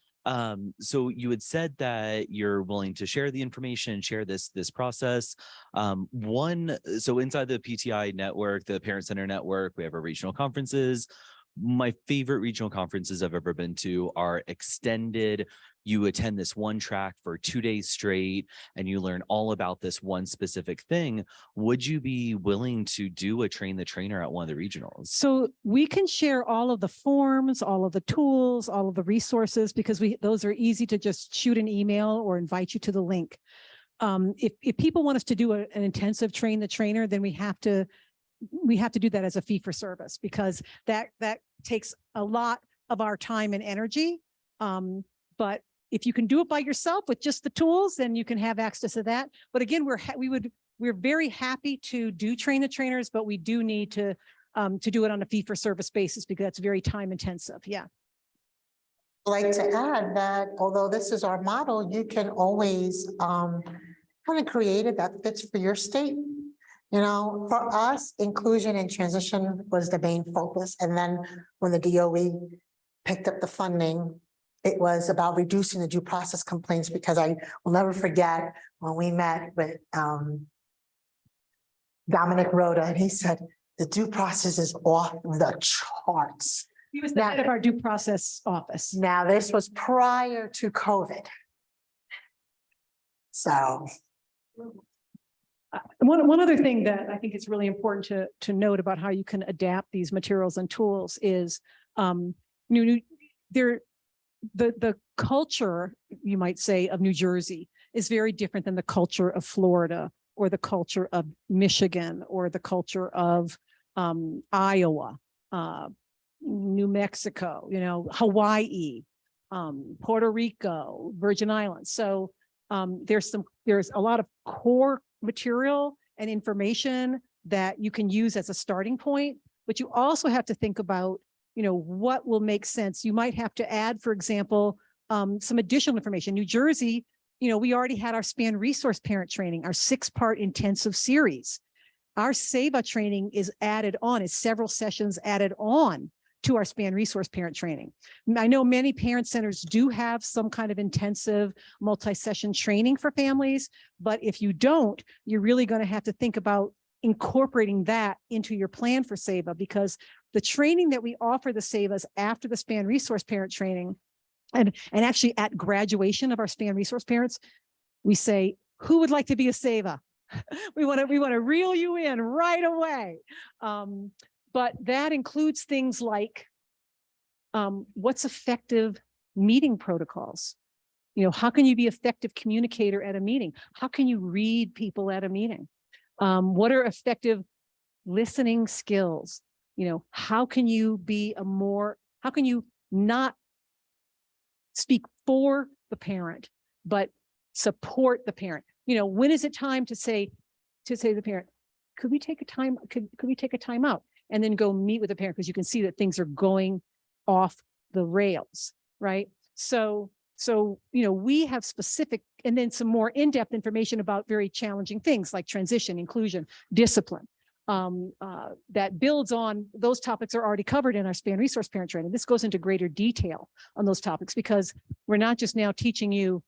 So you had said that you're willing to share the information, share this process. So inside the PTI network, the Parent Center network, we have our regional conferences. My favorite regional conferences I've ever been to are extended. You attend this one track for 2 days straight and you learn all about this one specific thing. Would you be willing to do a train the trainer at one of the regionals? So we can share all of the forms, all of the tools, all of the resources, because those are easy to just shoot an email or invite you to the link. If people want us to do an intensive train the trainer, then we have to do that as a fee for service, because that takes a lot of our time and energy. But if you can do it by yourself with just the tools, then you can have access to that. But again, we're very happy to do train the trainers, but we do need to do it on a fee for service basis because that's very time intensive. Yeah. I'd like to add that although this is our model, you can always kind of create it that fits for your state. For us, inclusion and transition was the main focus. And then when the DOE picked up the funding, it was about reducing the due process complaints, because I will never forget when we met with Dominic Rhoda, and he said, the due process is off the charts. He was the head of our due process office. Now, this was prior to COVID. So. One other thing that I think is really important to note about how you can adapt these materials and tools is the culture, you might say, of New Jersey is very different than the culture of Florida or the culture of Michigan or the culture of Iowa, New Mexico, Hawaii, Puerto Rico, Virgin Islands. So there's a lot of core material and information that you can use as a starting point, but you also have to think about, what will make sense. You might have to add, for example, some additional information. New Jersey, we already had our SPAN resource parent training, our 6-part intensive series. Our SEVA training is added on, is several sessions added on to our SPAN resource parent training. I know many parent centers do have some kind of intensive multi-session training for families, but if you don't, you're really going to have to think about incorporating that into your plan for SEVA, because the training that we offer the SEVAs after the SPAN resource parent training, and actually at graduation of our SPAN resource parents, we say, who would like to be a SEVA? We want to reel you in right away. But that includes things like what's effective meeting protocols? How can you be effective communicator at a meeting? How can you read people at a meeting? What are effective listening skills? How can you not speak for the parent, but support the parent? When is it time to say to the parent, could we take a time out and then go meet with the parent? Because you can see that things are going off the rails, right? So, we have specific, and then some more in-depth information about very challenging things like transition, inclusion, discipline, that builds on those topics are already covered in our SPAN resource parent training. This goes into greater detail on those topics because we're not just now teaching you,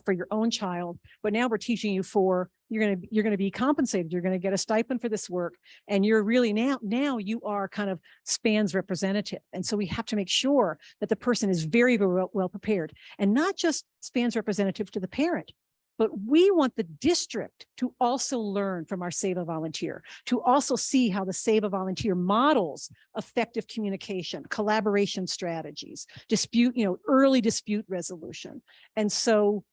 for your own child, but now we're teaching you for, you're going to be compensated. You're going to get a stipend for this work. And you're really now you are kind of SPAN's representative. And so we have to make sure that the person is very, very well prepared, and not just SPAN's representative to the parent, but we want the district to also learn from our SEVA volunteer, to also see how the SEVA volunteer models effective communication, collaboration strategies, early dispute resolution. And so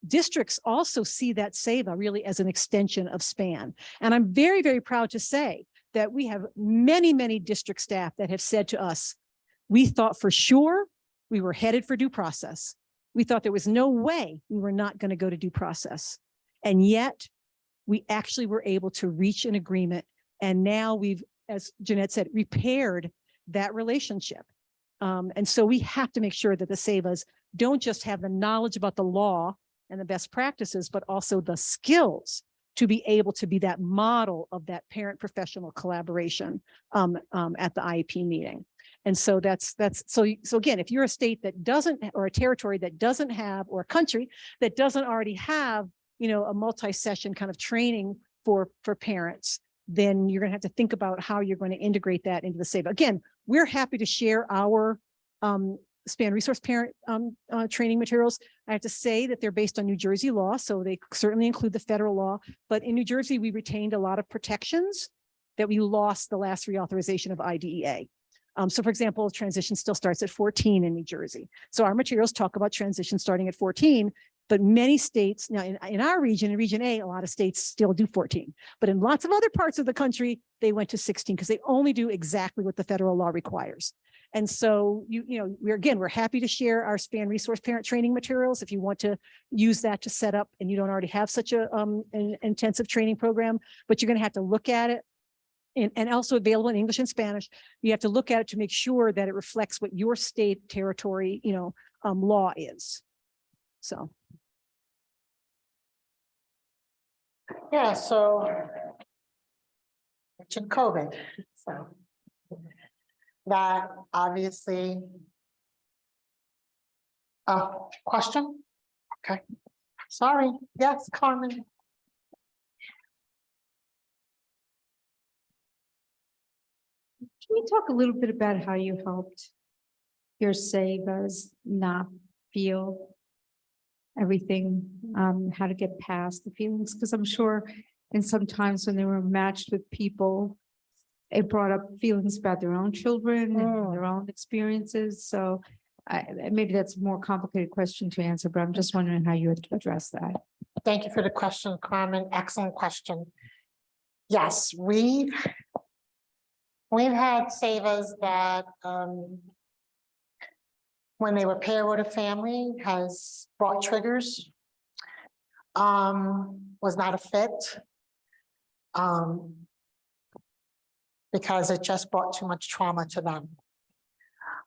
districts also see that SEVA really as an extension of SPAN. And I'm very, very proud to say that we have many, many district staff that have said to us, we thought for sure we were headed for due process. We thought there was no way we were not going to go to due process. And yet we actually were able to reach an agreement. And now we've, as Jeanette said, repaired that relationship. And so we have to make sure that the SEVAs don't just have the knowledge about the law and the best practices, but also the skills to be able to be that model of that parent professional collaboration at the IEP meeting. And so so again, if you're a state that doesn't, or a territory that doesn't have, or a country that doesn't already have, a multi-session kind of training for parents, then you're going to have to think about how you're going to integrate that into the SEVA. Again, we're happy to share our SPAN resource parent training materials. I have to say that they're based on New Jersey law, so they certainly include the federal law. But in New Jersey, we retained a lot of protections that we lost the last reauthorization of IDEA. So for example, transition still starts at 14 in New Jersey. So our materials talk about transition starting at 14, but many states, now in our region, in Region A, a lot of states still do 14. But in lots of other parts of the country, they went to 16 because they only do exactly what the federal law requires. And so, we're happy to share our SPAN resource parent training materials if you want to use that to set up and you don't already have such an intensive training program, but you're going to have to look at it. And also available in English and Spanish. You have to look at it to make sure that it reflects what your state, territory, law is. So. Yeah, so mentioned COVID. So that obviously. Question? Okay. Sorry. Yes, Carmen. Can you talk a little bit about how you helped your SEVAs not feel everything, how to get past the feelings? Because I'm sure in sometimes when they were matched with people, it brought up feelings about their own children and their own experiences. So maybe that's a more complicated question to answer, but I'm just wondering how you would address that. Thank you for the question, Carmen. Excellent question. Yes, we've had savers that, when they were paired with a family, has brought triggers, was not a fit. Because it just brought too much trauma to them.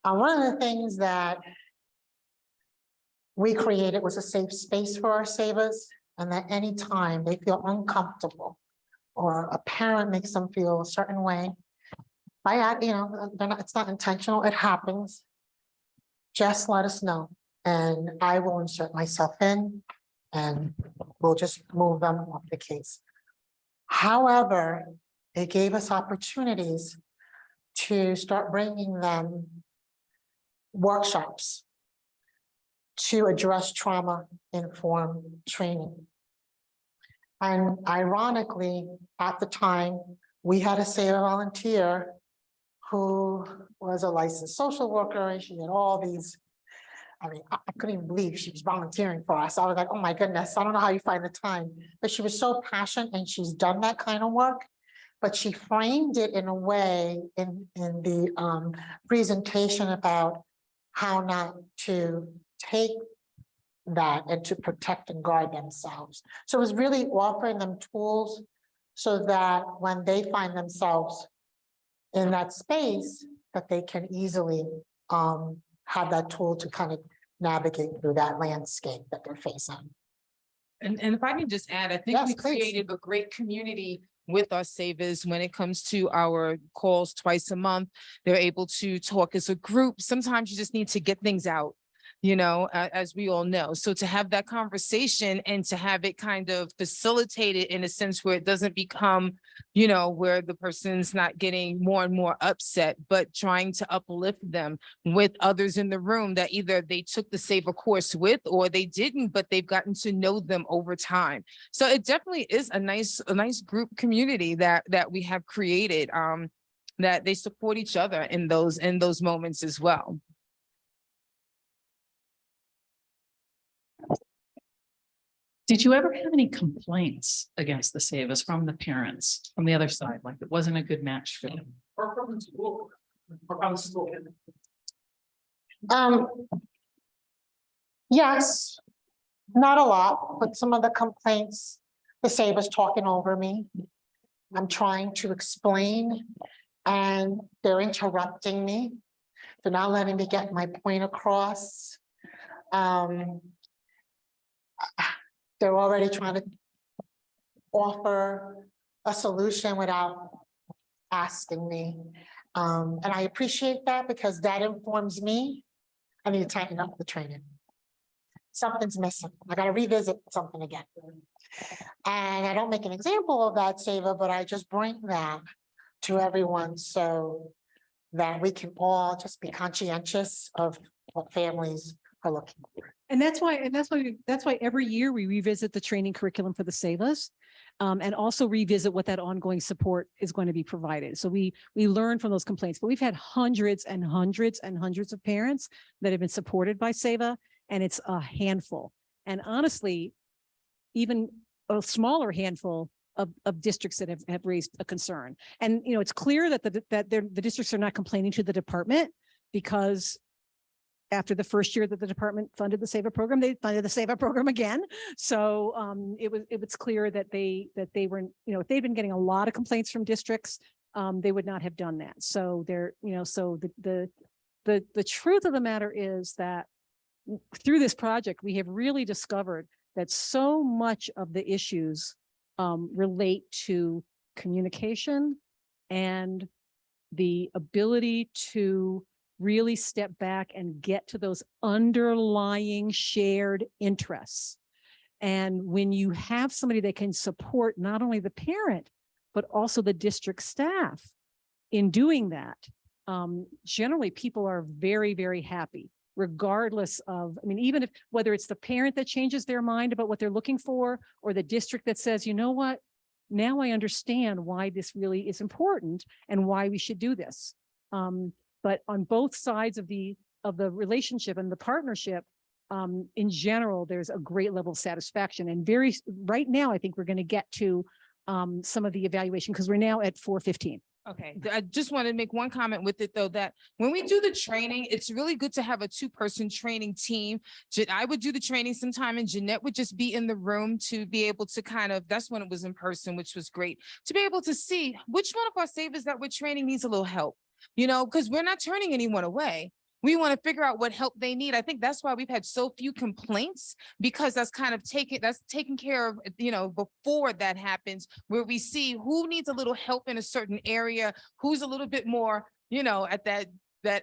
One of the things that we created was a safe space for our savers, and that anytime they feel uncomfortable or a parent makes them feel a certain way, it's not intentional, it happens. Just let us know, and I will insert myself in, and we'll just move them off the case. However, it gave us opportunities to start bringing them workshops to address trauma-informed training. And ironically, at the time, we had a SAVA volunteer who was a licensed social worker, and she had all these, I couldn't even believe she was volunteering for us. I was like, oh my goodness, I don't know how you find the time. But she was so passionate, and she's done that kind of work. But she framed it in a way in the presentation about how not to take that and to protect and guard themselves. So it was really offering them tools so that when they find themselves in that space, that they can easily have that tool to kind of navigate through that landscape that they're facing. And if I can just add, I think Yes, we please. created a great community with our savers when it comes to our calls twice a month. They're able to talk as a group. Sometimes you just need to get things out, as we all know. So to have that conversation and to have it kind of facilitated in a sense where it doesn't become, where the person's not getting more and more upset, but trying to uplift them with others in the room that either they took the SAVA course with or they didn't, but they've gotten to know them over time. So it definitely is a nice group community that we have created, that they support each other in those moments as well. Did you ever have any complaints against the SAVAs from the parents, from the other side, like it wasn't a good match for them? Yes, not a lot, but some of the complaints, the SAVA's talking over me. I'm trying to explain and they're interrupting me. They're not letting me get my point across. They're already trying to offer a solution without asking me. And I appreciate that because that informs me. I need to tighten up the training. Something's missing. I got to revisit something again. And I don't make an example of that, SAVA, but I just bring that to everyone so that we can all just be conscientious of what families are looking for. And that's why every year we revisit the training curriculum for the SAVAs. And also revisit what that ongoing support is going to be provided. So we learn from those complaints, but we've had hundreds and hundreds and hundreds of parents that have been supported by SAVA, and it's a handful. And honestly, even a smaller handful of districts that have raised a concern. And, it's clear that the districts are not complaining to the department because after the first year that the department funded the SAVA program, they funded the SAVA program again. So it was clear that they were, if they'd been getting a lot of complaints from districts, they would not have done that. So so the truth of the matter is that through this project, we have really discovered that so much of the issues relate to communication and the ability to really step back and get to those underlying shared interests. And when you have somebody that can support not only the parent, but also the district staff in doing that, generally people are very, very happy, regardless of, even if, whether it's the parent that changes their mind about what they're looking for, or the district that says, you know what, now I understand why this really is important and why we should do this. But on both sides of the of the relationship and the partnership, in general, there's a great level of satisfaction and right now, I think we're going to get to some of the evaluation because we're now at 4:15. Okay, I just want to make one comment with it though, that when we do the training, it's really good to have a two-person training team. I would do the training sometime and Jeanette would just be in the room to be able to that's when it was in person, which was great, to be able to see which one of our savers that we're training needs a little help, because we're not turning anyone away. We want to figure out what help they need. I think that's why we've had so few complaints, because that's taken care of, before that happens, where we see who needs a little help in a certain area, who's a little bit more, at that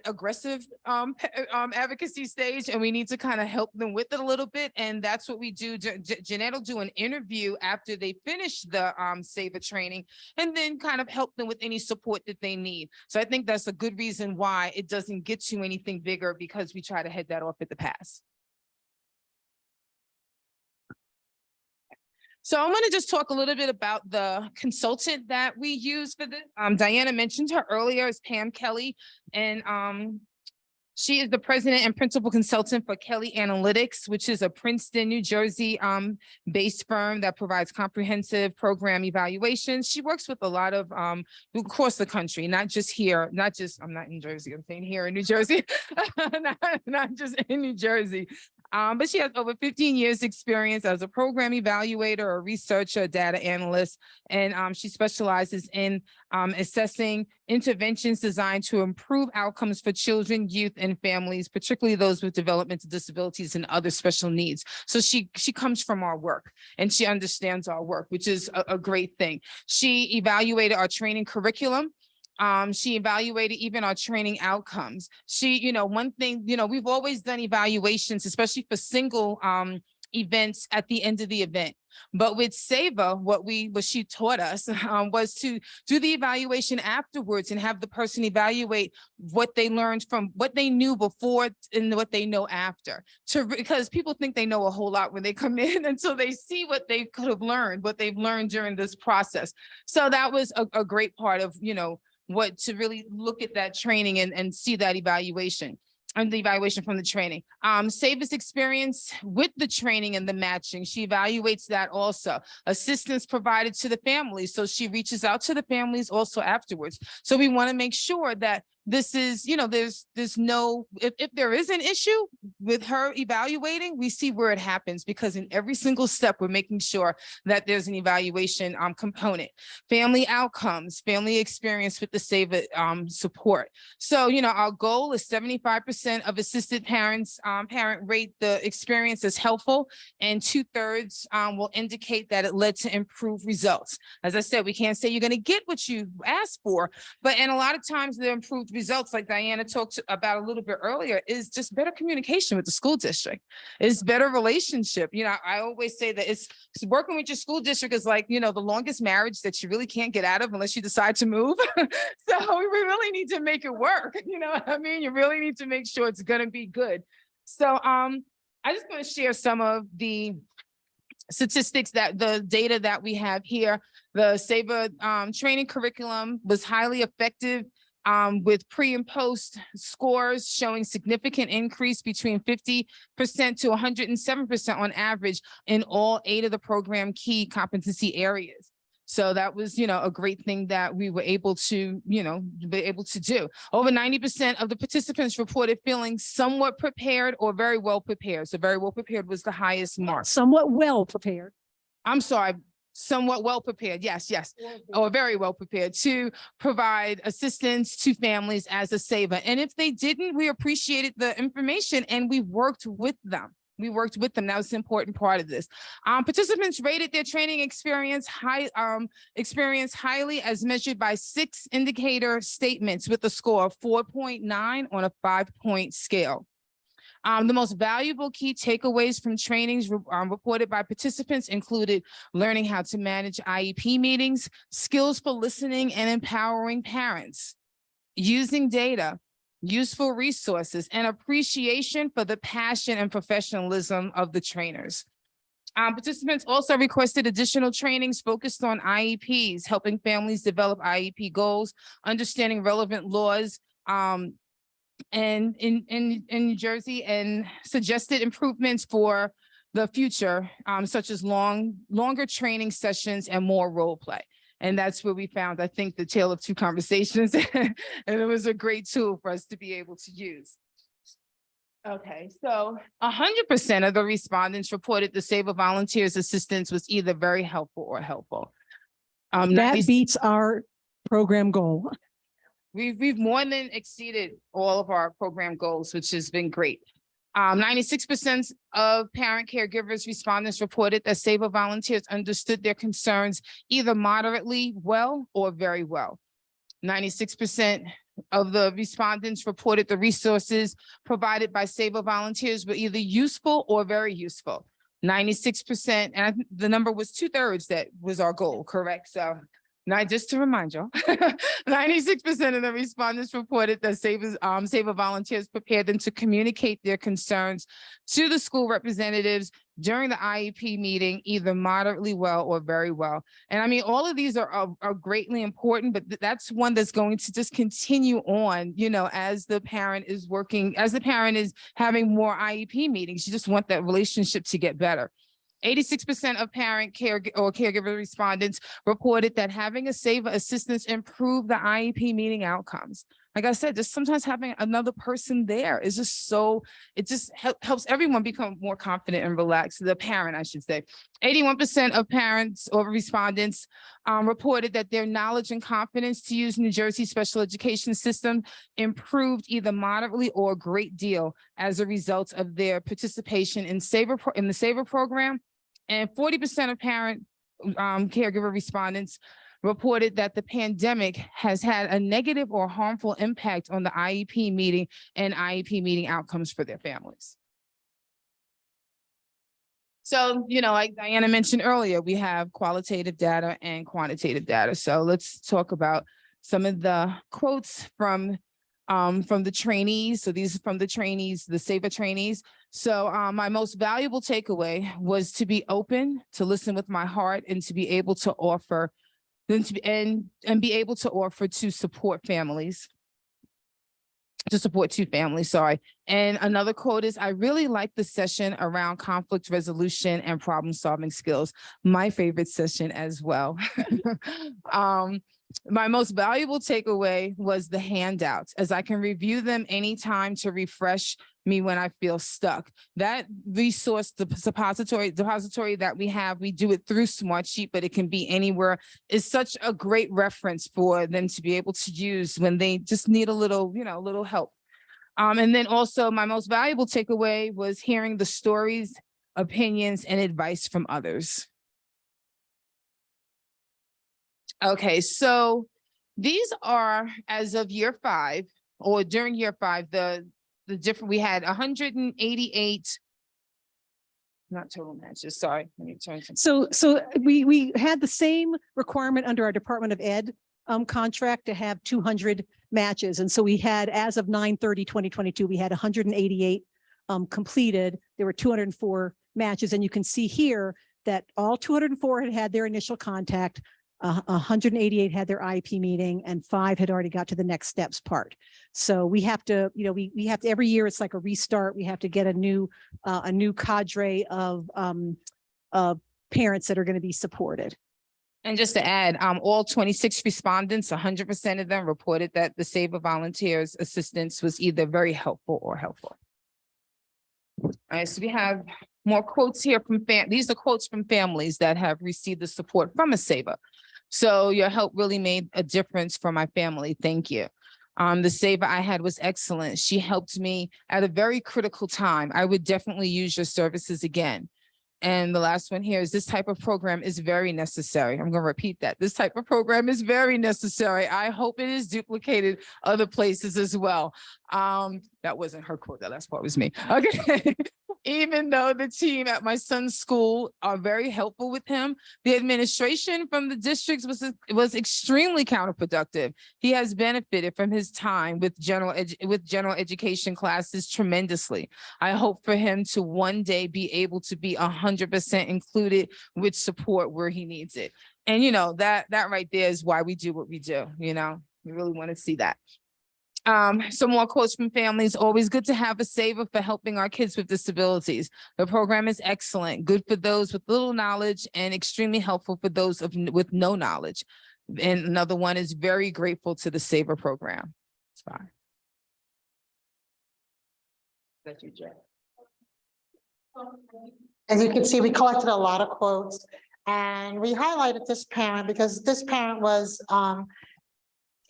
aggressive advocacy stage, and we need to kind of help them with it a little bit. And that's what we do. Jeanette will do an interview after they finish the SAVA training, and then kind of help them with any support that they need. So I think that's a good reason why it doesn't get to anything bigger, because we try to head that off at the pass. So I'm going to just talk a little bit about the consultant that we use for this. Diana mentioned her earlier, is Pam Kelly, and she is the president and principal consultant for Kelly Analytics, which is a Princeton, New Jersey based firm that provides comprehensive program evaluations. She works with a lot of across the country, not just here, I'm not in Jersey, I'm saying here in New Jersey, not just in New Jersey. But she has over 15 years experience as a program evaluator, a researcher, data analyst, and she specializes in assessing interventions designed to improve outcomes for children, youth, and families, particularly those with developmental disabilities and other special needs. So she comes from our work and she understands our work, which is a great thing. She evaluated our training curriculum. She evaluated even our training outcomes. She, one thing, we've always done evaluations, especially for single events at the end of the event. But with SAVA, what she taught us was to do the evaluation afterwards and have the person evaluate what they learned from what they knew before and what they know after. Because people think they know a whole lot when they come in until they see what they could have learned, what they've learned during this process. So that was a great part of, what to really look at that training and see that evaluation and the evaluation from the training. SAVA's experience with the training and the matching, she evaluates that also. Assistance provided to the families. So she reaches out to the families also afterwards. So we want to make sure that this is, there's no, if there is an issue with her evaluating, we see where it happens, because in every single step, we're making sure that there's an evaluation component. Family outcomes, family experience with the SAVA support. So, our goal is 75% of assisted parents, parent rate the experience as helpful, and 2/3 will indicate that it led to improved results. As I said, we can't say you're going to get what you asked for, but a lot of times the improved results, like Diana talked about a little bit earlier, is just better communication with the school district. It's better relationship. I always say that it's working with your school district is like, the longest marriage that you really can't get out of unless you decide to move. So we really need to make it work. You know what I mean? You really need to make sure it's going to be good. So I just want to share some of the statistics, that the data that we have here. The SAVA training curriculum was highly effective, with pre and post scores showing significant increase between 50% to 107% on average in all 8 of the program key competency areas. So that was, a great thing that we were able to, be able to do. Over 90% of the participants reported feeling somewhat prepared or very well prepared. So very well prepared was the highest mark. Somewhat well prepared. I'm sorry. Somewhat well prepared, yes, or very well prepared to provide assistance to families as a SAVA. And if they didn't, we appreciated the information and we worked with them. That was an important part of this. Participants rated their training experience highly as measured by 6 indicator statements with a score of 4.9 on a 5-point scale. The most valuable key takeaways from trainings reported by participants included learning how to manage IEP meetings, skills for listening and empowering parents, using data, useful resources, and appreciation for the passion and professionalism of the trainers. Participants also requested additional trainings focused on IEPs, helping families develop IEP goals, understanding relevant laws, and in New Jersey, and suggested improvements for the future, such as longer training sessions and more role play. And that's where we found, I think, the tale of two conversations. And it was a great tool for us to be able to use. Okay, so 100% of the respondents reported the Saver Volunteers assistance was either very helpful or helpful. That beats our program goal. We've more than exceeded all of our program goals, which has been great. 96% of parent caregivers respondents reported that Saver Volunteers understood their concerns either moderately well or very well. 96% of the respondents reported the resources provided by Saver Volunteers were either useful or very useful. 96%, and the number was 2/3 that was our goal, correct? So now, just to remind you, 96% of the respondents reported that Saver Volunteers prepared them to communicate their concerns to the school representatives during the IEP meeting, either moderately well or very well. And I mean, all of these are greatly important, but that's one that's going to just continue on, you know, as the parent is working, as the parent is having more IEP meetings. You just want that relationship to get better. 86% of parent caregiver respondents reported that having a Saver assistance improved the IEP meeting outcomes. Like I said, just sometimes having another person there is just so, it just helps everyone become more confident and relaxed. The parent, I should say. 81% of parents or respondents reported that their knowledge and confidence to use New Jersey special education system improved either moderately or a great deal as a result of their participation in the Saver program. And 40% of parent caregiver respondents reported that the pandemic has had a negative or harmful impact on the IEP meeting and IEP meeting outcomes for their families. So, you know, like Diana mentioned earlier, we have qualitative data and quantitative data. So let's talk about some of the quotes from the trainees. So these are from the trainees, the Saver trainees. So my most valuable takeaway was to be open, to listen with my heart, and to be able to offer, and be able to offer to support families. To support two families, sorry. And another quote is, I really like the session around conflict resolution and problem solving skills. My favorite session as well. My most valuable takeaway was the handouts, as I can review them anytime to refresh me when I feel stuck. That resource, the depository that we have, we do it through Smartsheet, but it can be anywhere, is such a great reference for them to be able to use when they just need a little, you know, little help. And then also my most valuable takeaway was hearing the stories, opinions, and advice from others. Okay, so these are, as of year 5, or during year 5, the different, we had 188, not total matches, sorry. Let me turn to. So we had the same requirement under our Department of Ed contract to have 200 matches. And so we had, as of 9/30/2022, we had 188 completed. There were 204 matches. And you can see here that all 204 had their initial contact. 188 had their IEP meeting, and 5 had already got to the next steps part. So we have to, you know, we have to, every year it's like a restart. We have to get a new cadre of parents that are going to be supported. And just to add, all 26 respondents, 100% of them reported that the Saver Volunteers assistance was either very helpful or helpful. All right, so we have more quotes here from these are quotes from families that have received the support from a Saver. So your help really made a difference for my family. Thank you. The Saver I had was excellent. She helped me at a very critical time. I would definitely use your services again. And the last one here is, this type of program is very necessary. I'm going to repeat that. This type of program is very necessary. I hope it is duplicated other places as well. That wasn't her quote. That last part was me. Okay. Even though the team at my son's school are very helpful with him, the administration from the districts was extremely counterproductive. He has benefited from his time with general education classes tremendously. I hope for him to one day be able to be 100% included with support where he needs it. And you know, that right there is why we do what we do. You know, we really want to see that. Some more quotes from families. Always good to have a saver for helping our kids with disabilities. The program is excellent, good for those with little knowledge and extremely helpful for those with no knowledge. And another one is very grateful to the Saver program. It's fine. That's you, Jack. As you can see, we collected a lot of quotes and we highlighted this parent because this parent was,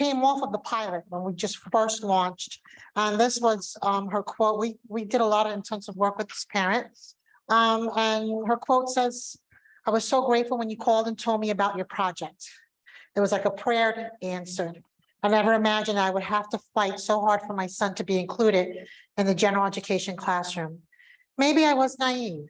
came off of the pilot when we just first launched. And this was her quote. We did a lot of intensive work with this parent. And her quote says, "I was so grateful when you called and told me about your project. It was like a prayer answered. I never imagined I would have to fight so hard for my son to be included in the general education classroom. Maybe I was naive.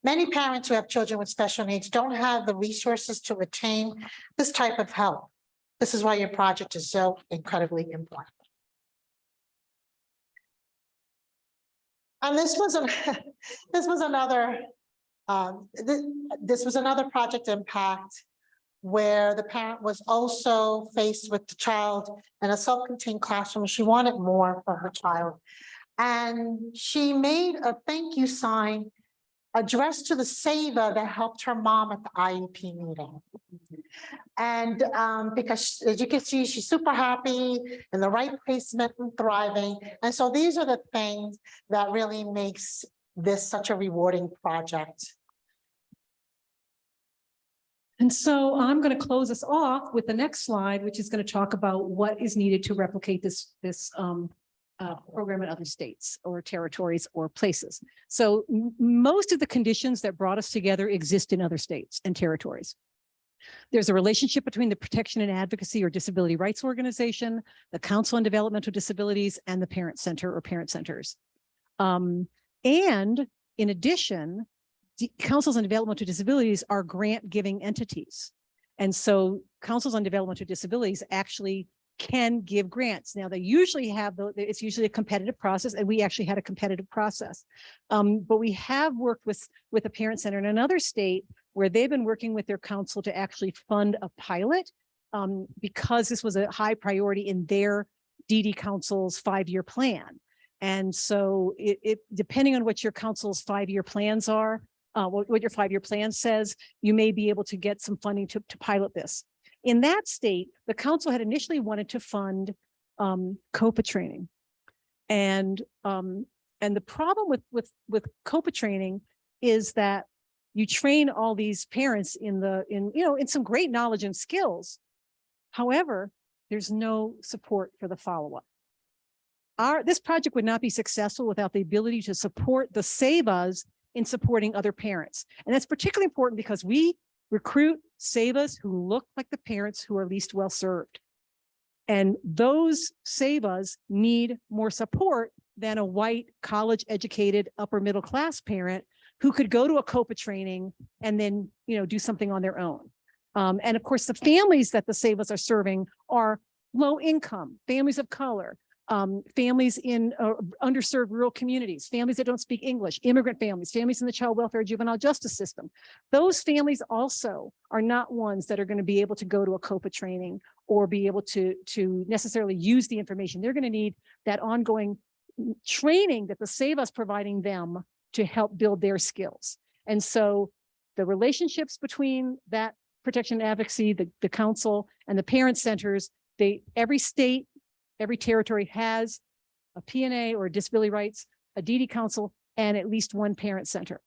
Many parents who have children with special needs don't have the resources to attain this type of help. This is why your project is so incredibly important." And this was another project impact where the parent was also faced with the child in a self-contained classroom. She wanted more for her child. And she made a thank you sign addressed to the saver that helped her mom at the IEP meeting. And because as you can see, she's super happy in the right placement and thriving. And so these are the things that really makes this such a rewarding project. And so I'm going to close us off with the next slide, which is going to talk about what is needed to replicate this program in other states or territories or places. So most of the conditions that brought us together exist in other states and territories. There's a relationship between the Protection and Advocacy or Disability Rights Organization, the Council on Developmental Disabilities, and the Parent Center or parent centers. And in addition, councils on developmental disabilities are grant-giving entities. And so councils on developmental disabilities actually can give grants. Now, they usually have, it's usually a competitive process, and we actually had a competitive process. But we have worked with a parent center in another state where they've been working with their council to actually fund a pilot because this was a high priority in their DD council's 5-year plan. And so it depending on what your council's 5-year plans are, what your 5-year plan says, you may be able to get some funding to pilot this. In that state, the council had initially wanted to fund COPA training. And the problem with COPA training is that you train all these parents in some great knowledge and skills. However, there's no support for the follow-up. This project would not be successful without the ability to support the SAVAs in supporting other parents. And that's particularly important because we recruit SAVAs who look like the parents who are least well served. And those SAVAs need more support than a white college educated upper middle class parent who could go to a COPA training and then do something on their own. And of course, the families that the SAVAs are serving are low income, families of color, families in underserved rural communities, families that don't speak English, immigrant families, families in the child welfare juvenile justice system. Those families also are not ones that are going to be able to go to a COPA training or be able to necessarily use the information. They're going to need that ongoing training that the SAVA is providing them to help build their skills. And so the relationships between that Protection and Advocacy, the council and the parent centers, every state, every territory has a P&A or disability rights, a DD council, and at least one parent center.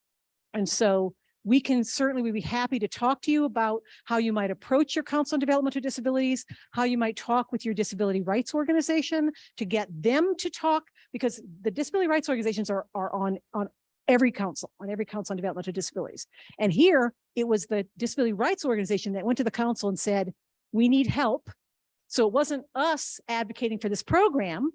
And so we'd be happy to talk to you about how you might approach your council on developmental disabilities, how you might talk with your disability rights organization to get them to talk, because the disability rights organizations are on every council on developmental disabilities. And here it was the disability rights organization that went to the council and said, we need help. So it wasn't us advocating for this program,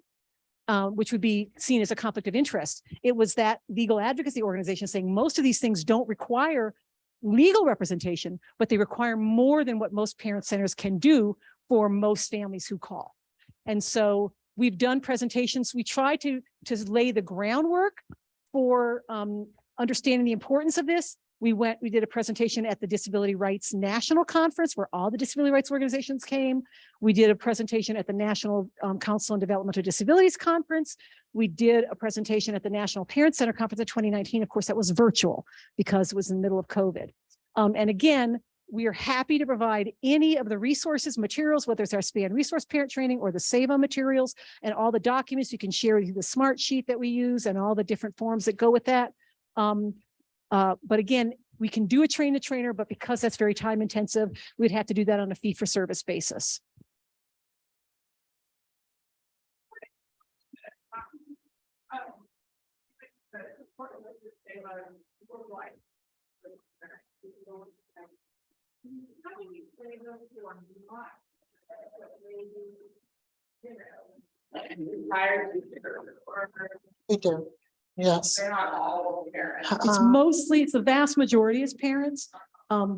which would be seen as a conflict of interest. It was that legal advocacy organization saying most of these things don't require legal representation, but they require more than what most parent centers can do for most families who call. And so we've done presentations. We try to lay the groundwork for understanding the importance of this We did a presentation at the Disability Rights National Conference where all the disability rights organizations came. We did a presentation at the National Council on Developmental Disabilities Conference. We did a presentation at the National Parent Center Conference in 2019. Of course, that was virtual because it was in the middle of COVID. And again, we are happy to provide any of the resources, materials, whether it's our SPAN resource parent training or the SAVA materials and all the documents you can share with you, the smart sheet that we use and all the different forms that go with that. But again, we can do a train the trainer, but because that's very time intensive, we'd have to do that on a fee for service basis. We do, yes. It's the vast majority is parents.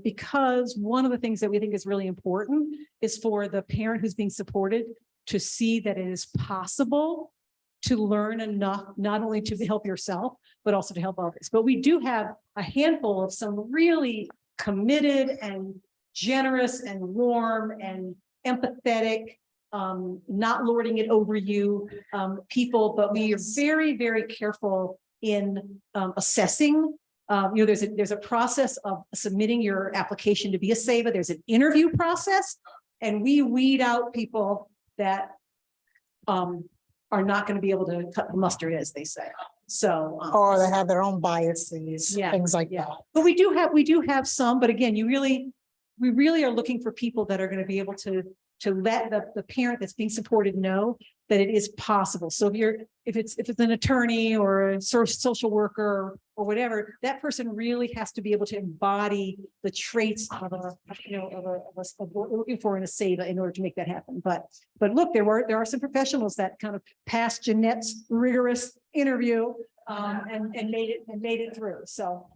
Because one of the things that we think is really important is for the parent who's being supported to see that it is possible to learn enough, not only to help yourself, but also to help others. But we do have a handful of some really committed and generous and warm and empathetic, not lording it over you, people, but we are very, very careful in assessing. There's a process of submitting your application to be a SAVA. There's an interview process, and we weed out people that are not going to be able to cut the mustard, as they say. So, Or they have their own biases, things like that. but we do have some, but again, we really are looking for people that are going to be able to let the parent that's being supported know that it is possible. So if it's an attorney or a social worker or whatever, that person really has to be able to embody the traits of what we're looking for in a SAVA in order to make that happen. But look, there are some professionals that kind of passed Jeanette's rigorous interview and made it through. So